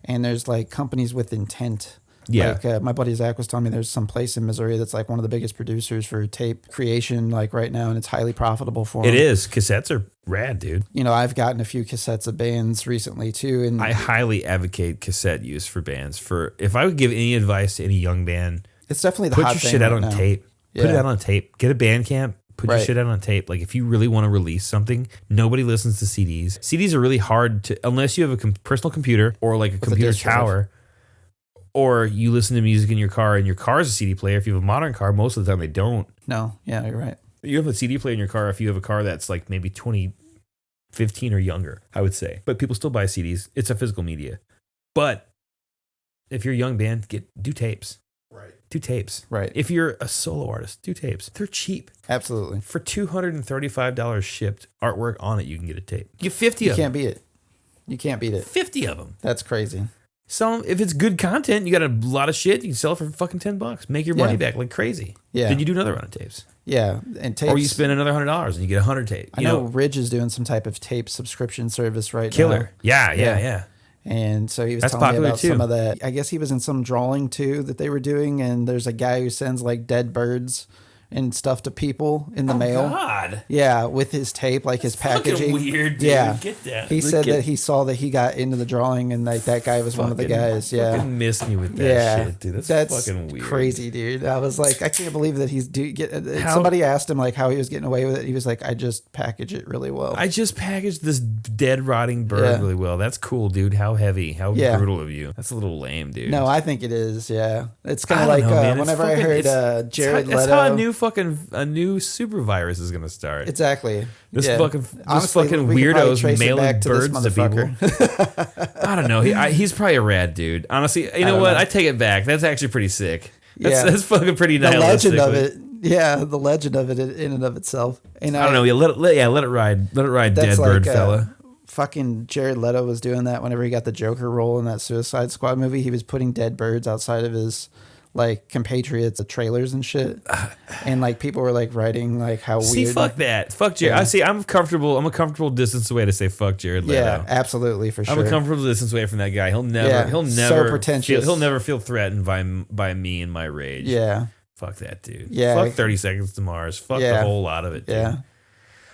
And there's like companies with intent.
Yeah.
Like my buddy Zach was telling me there's some place in Missouri that's like one of the biggest producers for tape creation like right now, and it's highly profitable for them.
It is. Cassettes are rad, dude.
I've gotten a few cassettes of bands recently too. And
I highly advocate cassette use for bands. If I would give any advice to any young band,
it's definitely the
hot
thing.
Put your shit out on tape.
Yeah.
Put it out on tape. Get a Bandcamp. Put your shit out on tape. Like if you really want to release something, nobody listens to CDs. CDs are really hard to, unless you have a personal computer or like a computer tower, or you listen to music in your car, and your car is a CD player. If you have a modern car, most of the time they don't.
No, yeah, you're right.
You have a CD player in your car if you have a car that's like maybe 2015 or younger, I would say. But people still buy CDs. It's a physical media. But if you're a young band, do tapes.
Right.
Do tapes.
Right.
If you're a solo artist, do tapes. They're cheap.
Absolutely.
For $235 shipped artwork on it, you can get a tape. Get 50 of them.
You can't beat it. You can't beat it.
50 of them.
That's crazy.
So if it's good content, you got a lot of shit, you can sell it for fucking $10. Make your money back like crazy.
Yeah.
Then you do another run of tapes.
Yeah. And tapes.
Or you spend another $100 and you get 100 tapes.
I know Ridge is doing some type of tape subscription service right now.
Killer. Yeah.
And so he was
That's
telling me about
too.
some of that. I guess he was in some drawing too that they were doing, and there's a guy who sends like dead birds and stuff to people in the mail.
God.
Yeah, with his tape, like his packaging.
Fucking weird, dude.
Yeah.
Get that.
He said that he saw that he got into the drawing, and like that guy was one of the guys. Yeah.
Fucking miss me with that shit, dude. That's fucking weird.
Crazy, dude. I was like, I can't believe that somebody asked him like how he was getting away with it. He was like, I just package it really well.
I just packaged this dead rotting bird really well. That's cool, dude. How heavy. How brutal of you. That's a little lame, dude.
No, I think it is. Yeah. It's kind of like whenever I heard Jared Leto.
That's how a new super virus is gonna start.
Exactly.
This fucking weirdos mailing birds to people. I don't know. He's probably a rad dude. Honestly, you know what? I take it back. That's actually pretty sick. That's fucking pretty nihilistic.
The legend of it. Yeah, the legend of it in and of itself. And
I don't know. Yeah, let it ride. Let it ride, dead bird fella.
Fucking Jared Leto was doing that whenever he got the Joker role in that Suicide Squad movie. He was putting dead birds outside of his like compatriots, the trailers and shit, and like people were like writing like how weird.
Fuck that. Fuck Jared. I see. I'm a comfortable distance away to say fuck Jared Leto.
Yeah, absolutely, for sure.
I'm a comfortable distance away from that guy. He'll never
so pretentious.
He'll never feel threatened by me and my rage.
Yeah.
Fuck that dude.
Yeah.
Fuck 30 Seconds to Mars. Fuck the whole lot of it, dude.
Yeah.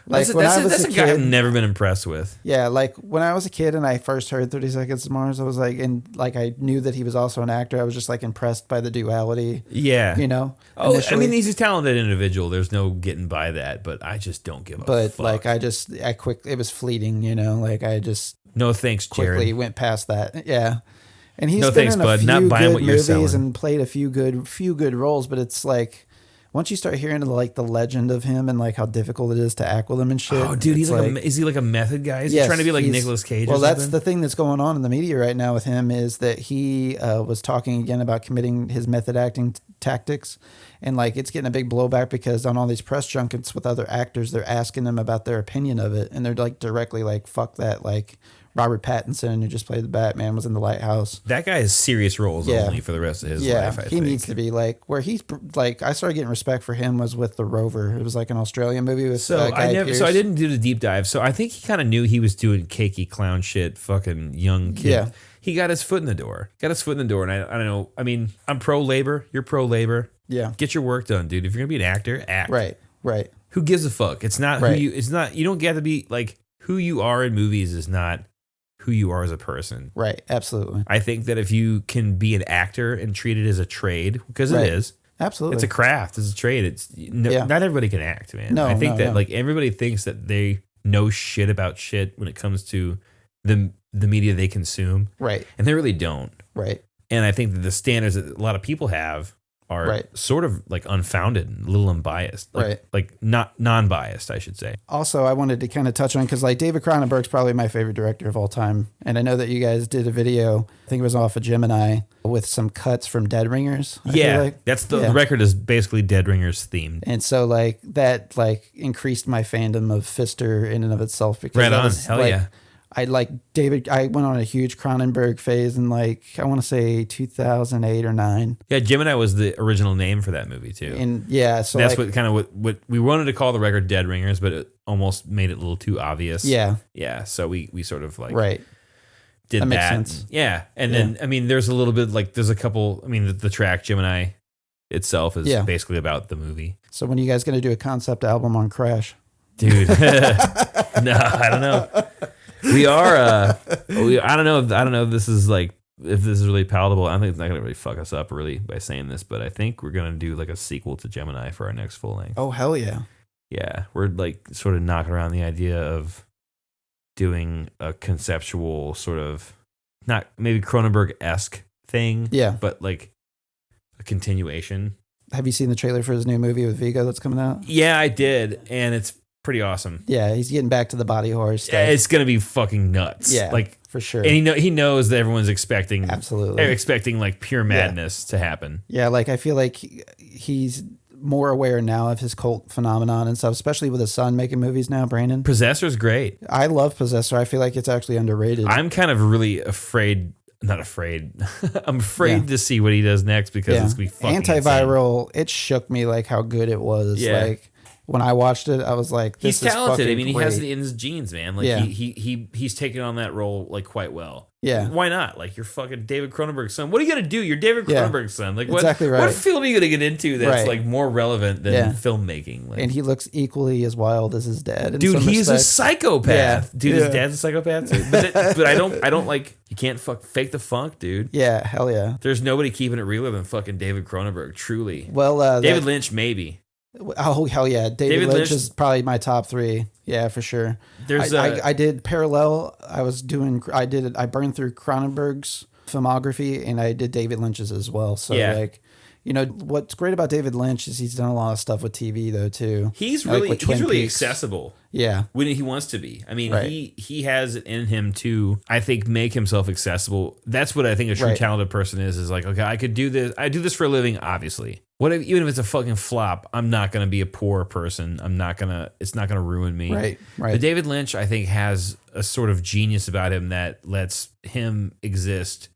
Like that's a guy I've never been impressed with.
Yeah, like when I was a kid and I first heard 30 Seconds to Mars, I was like, and like I knew that he was also an actor. I was just like impressed by the duality.
Yeah.
You know?
Oh, initially. I mean, he's a talented individual. There's no getting by that, but I just don't give a fuck.
But like it was fleeting, you know? Like I just.
No thanks, Jared.
Quickly went past that. Yeah. And he's
been in a few
good movies and played a few good roles, but it's like once you start hearing like the legend of him and like how difficult it is to act with him and shit.
Oh, dude, he's like is he like a method guy? Is he trying to be like Nicolas Cage?
Well, that's the thing that's going on in the media right now with him is that he was talking again about committing his method acting tactics, and like it's getting a big blowback because on all these press junkets with other actors, they're asking them about their opinion of it, and they're like directly like fuck that, like. Robert Pattinson, who just played the Batman, was in The Lighthouse.
That guy has serious roles only for the rest of his life, I think.
He needs to be like, where he's like, I started getting respect for him was with The Rover. It was like an Australian movie with Guy Pearce.
So I didn't do the deep dive. So I think he kind of knew he was doing cakey clown shit, fucking young kid. Yeah. He got his foot in the door. And I don't know. I mean, I'm pro-labor. You're pro-labor.
Yeah.
Get your work done, dude. If you're going to be an actor, act.
Right.
Who gives a fuck? It's not who you, it's not, you don't get to be like, who you are in movies is not who you are as a person. Right.
Absolutely.
I think that if you can be an actor and treat it as a trade, because it is.
Absolutely.
It's a craft. It's a trade. Not everybody can act, man.
No,
I think that like everybody thinks that they know shit about shit when it comes to the media they consume.
Right.
And they really don't.
Right.
And I think that the standards that a lot of people have are sort of like unfounded and a little unbiased. Like not non-biased, I should say.
Also, I wanted to kind of touch on, because like David Cronenberg's probably my favorite director of all time. And I know that you guys did a video, I think it was off of Gemini, with some cuts from DayBringers.
That's the record is basically DayBringers themed.
And so like that like increased my fandom of Fister in and of itself. Because
right on, hell
like,
yeah.
I like David. I went on a huge Cronenberg phase in like, I want to say 2008 or 9.
Yeah, Gemini was the original name for that movie too.
And so
that's like, what we wanted to call the record DayBringers, but it almost made it a little too obvious. Yeah. So we sort of like did that.
Makes sense.
Yeah, and then I mean, there's a little bit like there's a couple. I mean, the track Gemini itself is basically about the movie.
So when are you guys going to do a concept album on Crash,
dude? No, I don't know. We are. I don't know if this is like, if this is really palatable. I think it's not gonna really fuck us up really by saying this, but I think we're gonna do like a sequel to Gemini for our next full length.
Oh hell yeah!
Yeah, we're like sort of knocking around the idea of doing a conceptual sort of, not maybe Cronenberg-esque thing, but like a continuation.
Have you seen the trailer for his new movie with Vigo that's coming out?
Yeah, I did, and it's pretty awesome.
Yeah, he's getting back to the body horror stuff.
Yeah, it's gonna be fucking nuts.
Yeah,
like
for sure.
And he knows that everyone's expecting like pure madness to happen.
Yeah, like I feel like he's more aware now of his cult phenomenon and stuff, especially with his son making movies now. Brandon,
Possessor's great.
I love Possessor. I feel like it's actually underrated.
I'm kind of really afraid. Not afraid. I'm afraid to see what he does next, because it's gonna be fucking
Antiviral.
insane.
It shook me like how good it was.
Yeah.
Like when I watched it, I was like, this
he's talented.
Is
I mean,
great.
he has it in his genes, man. Like he's taken on that role like quite well.
Yeah.
Why not? Like, you're fucking David Cronenberg's son. What are you gonna do? You're David Cronenberg's son. Like, what?
Exactly right.
What film are you gonna get into that's like more relevant than filmmaking? Like,
and he looks equally as wild as his dad.
Dude, he's a psychopath. Dude, his dad's a psychopath too. But I don't like. You can't fake the funk, dude.
Yeah, hell yeah.
There's nobody keeping it realer than fucking David Cronenberg. Truly.
Well,
David Lynch maybe.
Oh hell yeah, David Lynch is probably my top 3. Yeah, for sure. I did parallel. I burned through Cronenberg's filmography, and I did David Lynch's as well. So like, you know, what's great about David Lynch is he's done a lot of stuff with TV though too.
He's really accessible.
Yeah,
when he wants to be. I mean, he has it in him to, I think, make himself accessible. That's what I think a true talented person is like, okay, I could do this. I do this for a living, obviously. Even if it's a fucking flop, I'm not going to be a poor person. It's not going to ruin me.
Right.
But David Lynch, I think, has a sort of genius about him that lets him exist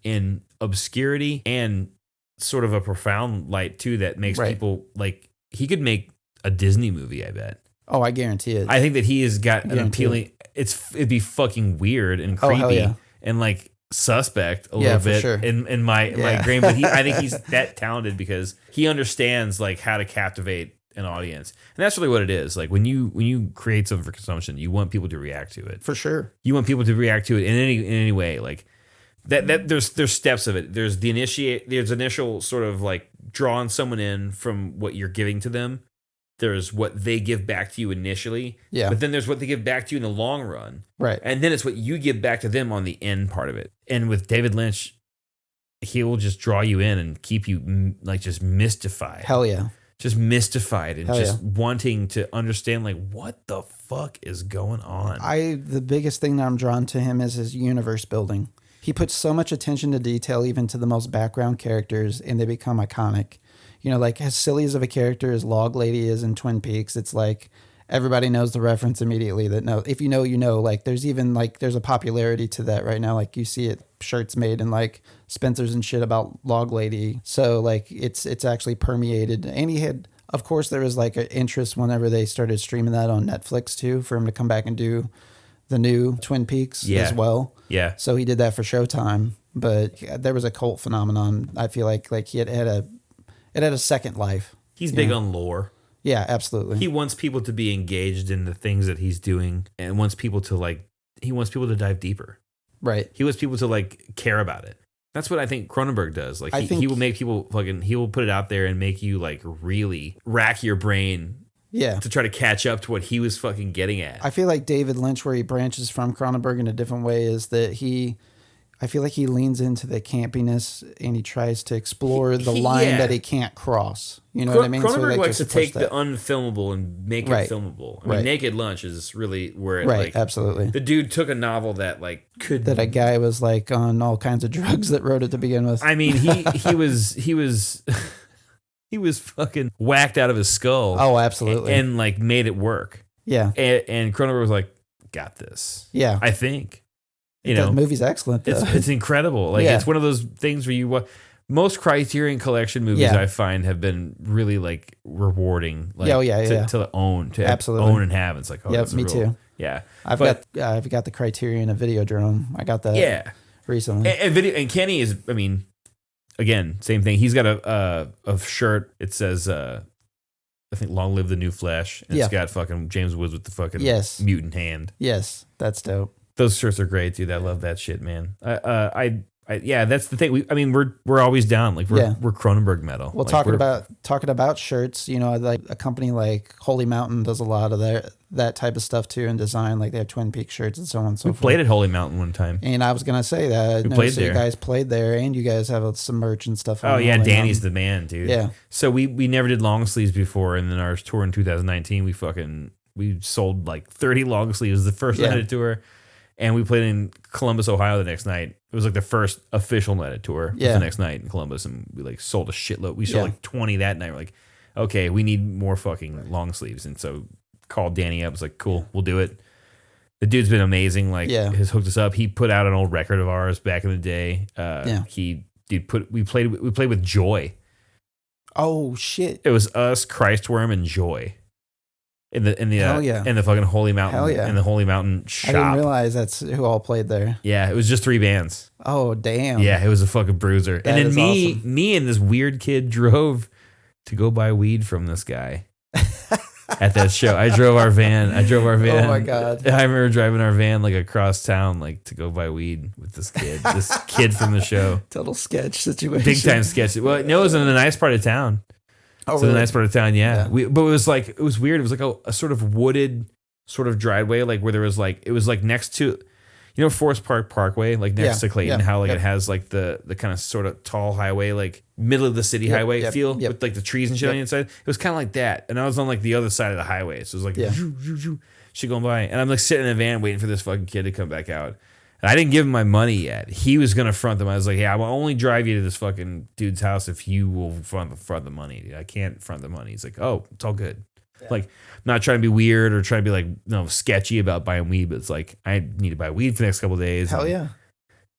in obscurity and sort of a profound light too, that makes people like, he could make a Disney movie, I bet.
Oh, I guarantee it.
I think that he has got an appealing, it'd be fucking weird and creepy and like suspect a little bit in my brain, but I think he's that talented because he understands like how to captivate an audience, and that's really what it is. Like when you create something for consumption, you want people to react to it.
For sure,
you want people to react to it in any way. Like that there's steps of it. There's there's initial sort of like drawing someone in from what you're giving to them. There's what they give back to you initially, but then there's what they give back to you in the long run,
right? And
then it's what you give back to them on the end part of it. And with David Lynch, he will just draw you in and keep you like just mystified.
Hell yeah,
just mystified and wanting to understand like what the fuck is going on.
The biggest thing that I'm drawn to him is his universe building. He puts so much attention to detail, even to the most background characters, and they become iconic. You know, like as silly as of a character as Log Lady is in Twin Peaks, it's like everybody knows the reference immediately. If you know, you know. Like there's even like there's a popularity to that right now. Like you see it shirts made in like Spencer's and shit about Log Lady. So like it's actually permeated. And he had, of course, there was like an interest whenever they started streaming that on Netflix too, for him to come back and do the new Twin Peaks as well. Yeah. So he did that for Showtime, but there was a cult phenomenon. I feel like he had a second life.
He's big on lore.
Yeah, absolutely.
He wants people to be engaged in the things that he's doing, and wants people to dive deeper.
Right.
He wants people to like care about it. That's what I think Cronenberg does. Like he will make people he will put it out there and make you like really rack your brain. Yeah. To try to catch up to what he was fucking getting at.
I feel like David Lynch, where he branches from Cronenberg in a different way, is that I feel like he leans into the campiness and he tries to explore the line that he can't cross. You know what I mean?
Cronenberg likes to take the unfilmable and make it filmable. I mean, Naked Lunch is really where it
absolutely.
The dude took a novel that
that a guy was like on all kinds of drugs that wrote it to begin with.
I mean, he was he was fucking whacked out of his skull.
Oh, absolutely.
And made it work.
Yeah.
And Cronenberg was like, got this.
Yeah.
I think.
The movie's excellent, though.
It's incredible. It's one of those things where most Criterion Collection movies I find have been really rewarding. To own,
absolutely
own and have. It's like,
that's me too.
Yeah,
I've got the Criterion of Videodrome. I got that. Recently.
And Kenny is. I mean, again, same thing. He's got a shirt. It says, I think, "Long live the new flesh." And it's got fucking James Woods with the fucking mutant hand.
Yes, that's dope.
Those shirts are great, dude. I love that shit, man. That's the thing. We're always down. We're Cronenberg metal.
Well, talking about shirts, a company like Holy Mountain does a lot of that type of stuff too in design. They have Twin Peaks shirts and so on and so forth.
We played at Holy Mountain one time,
and I was gonna say that you guys played there, and you guys have some merch and stuff.
Oh yeah, Danny's the man, dude.
Yeah.
So we never did long sleeves before, and then our tour in 2019, we sold 30 long sleeves the first night of tour. And we played in Columbus, Ohio the next night. It was the first official night of tour the next night in Columbus. And we sold a shitload. We sold 20 that night. We're like, okay, we need more fucking long sleeves. And so called Danny up. Was like, cool, we'll do it. The dude's been amazing. Has hooked us up. He put out an old record of ours back in the day. We played with Joy.
Oh shit.
It was us, Christworm, and Joy. In the fucking Holy Mountain in the Holy Mountain shop.
I didn't realize that's who all played there.
Yeah, it was just 3 bands.
Oh damn.
Yeah, it was a fucking bruiser. And then me and this weird kid drove to go buy weed from this guy at that show. I drove our van.
Oh my god.
I remember driving our van across town to go buy weed with this kid from the show.
Total sketch situation.
Big time sketch. Well, no, it was in a nice part of town.
Oh,
so
really?
The nice part of town, yeah. But it was it was weird. It was a sort of wooded, sort of driveway, where there was it was next to, Forest Park Parkway, next to Clayton, how it has the kind of sort of tall highway, middle of the city highway feel with the trees and shit on the inside. It was kind of like that, and I was on the other side of the highway, so it was shit going by, and I'm sitting in a van waiting for this fucking kid to come back out. And I didn't give him my money yet. He was going to front them. I was like, hey, I will only drive you to this fucking dude's house if you will front the money. Dude, I can't front the money. He's like, oh, it's all good. Yeah. I'm not trying to be weird or trying to be sketchy about buying weed, but it's I need to buy weed for the next couple of days.
Hell yeah.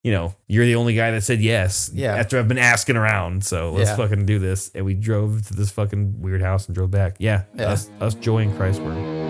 You're the only guy that said yes.
Yeah.
After I've been asking around. So let's fucking do this. And we drove to this fucking weird house and drove back. Yeah. Us Joy and Christworm.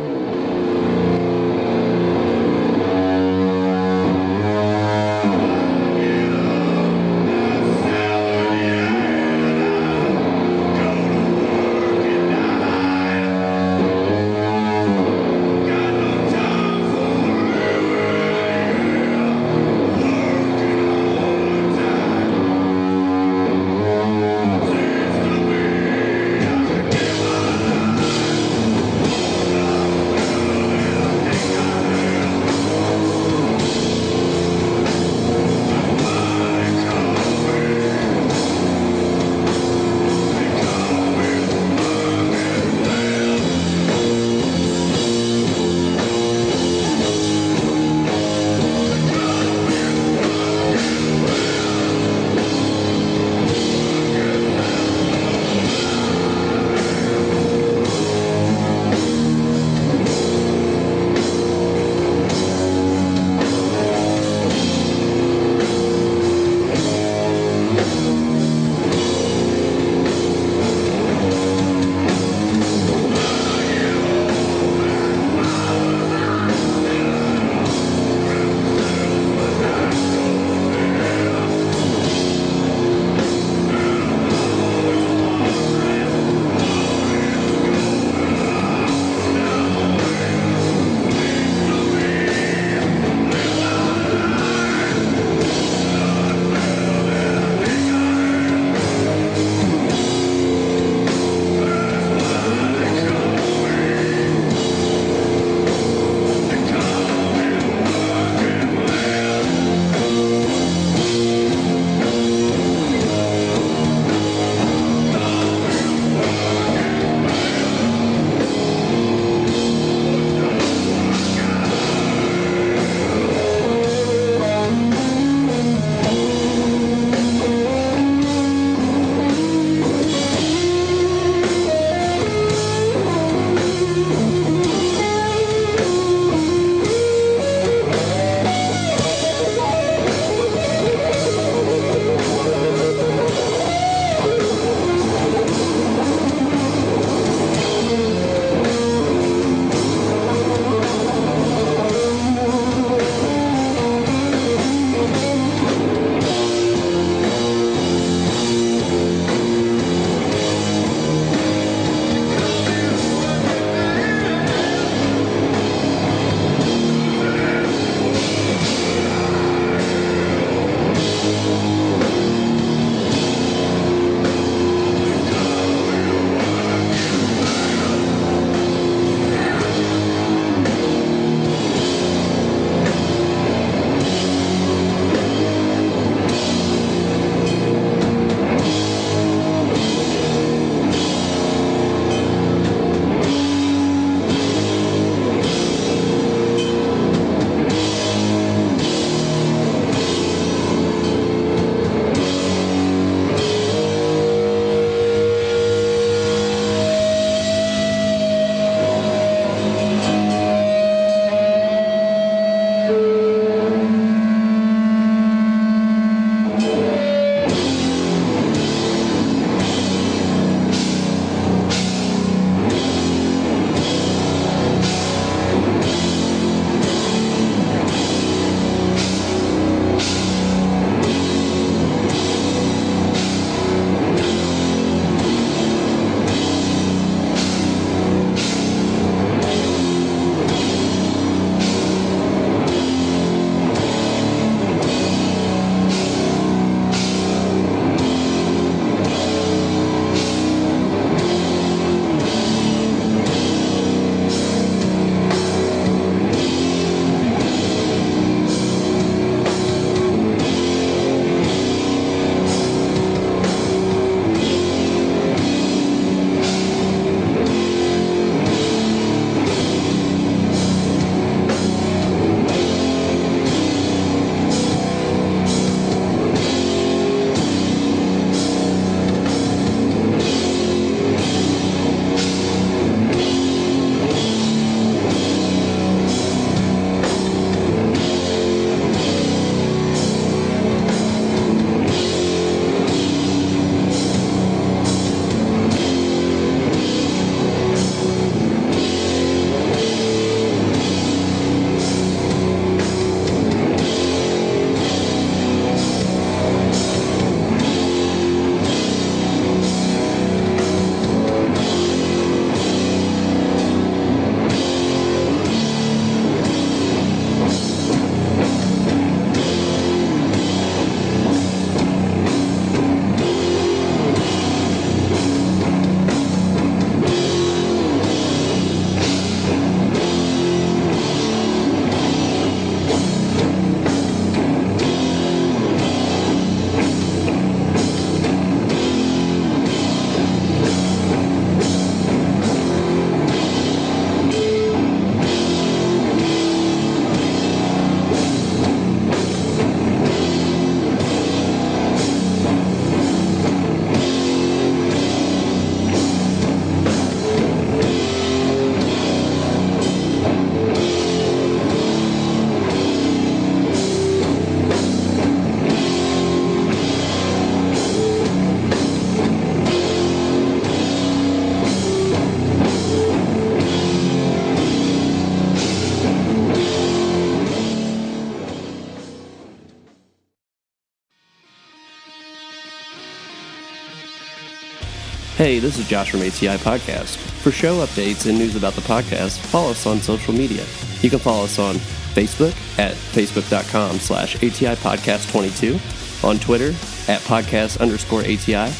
Hey, this is Josh from ATI Podcast. For show updates and news about the podcast, follow us on social media. You can follow us on Facebook at facebook.com/ATI Podcast 22, on Twitter at podcast_ATI,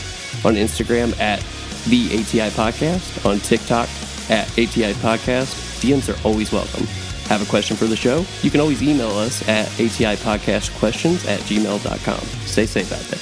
on Instagram at the ATI Podcast, on TikTok at ATI Podcast. DMs are always welcome. Have a question for the show? You can always email us at atipodcastquestions@gmail.com. Stay safe out there.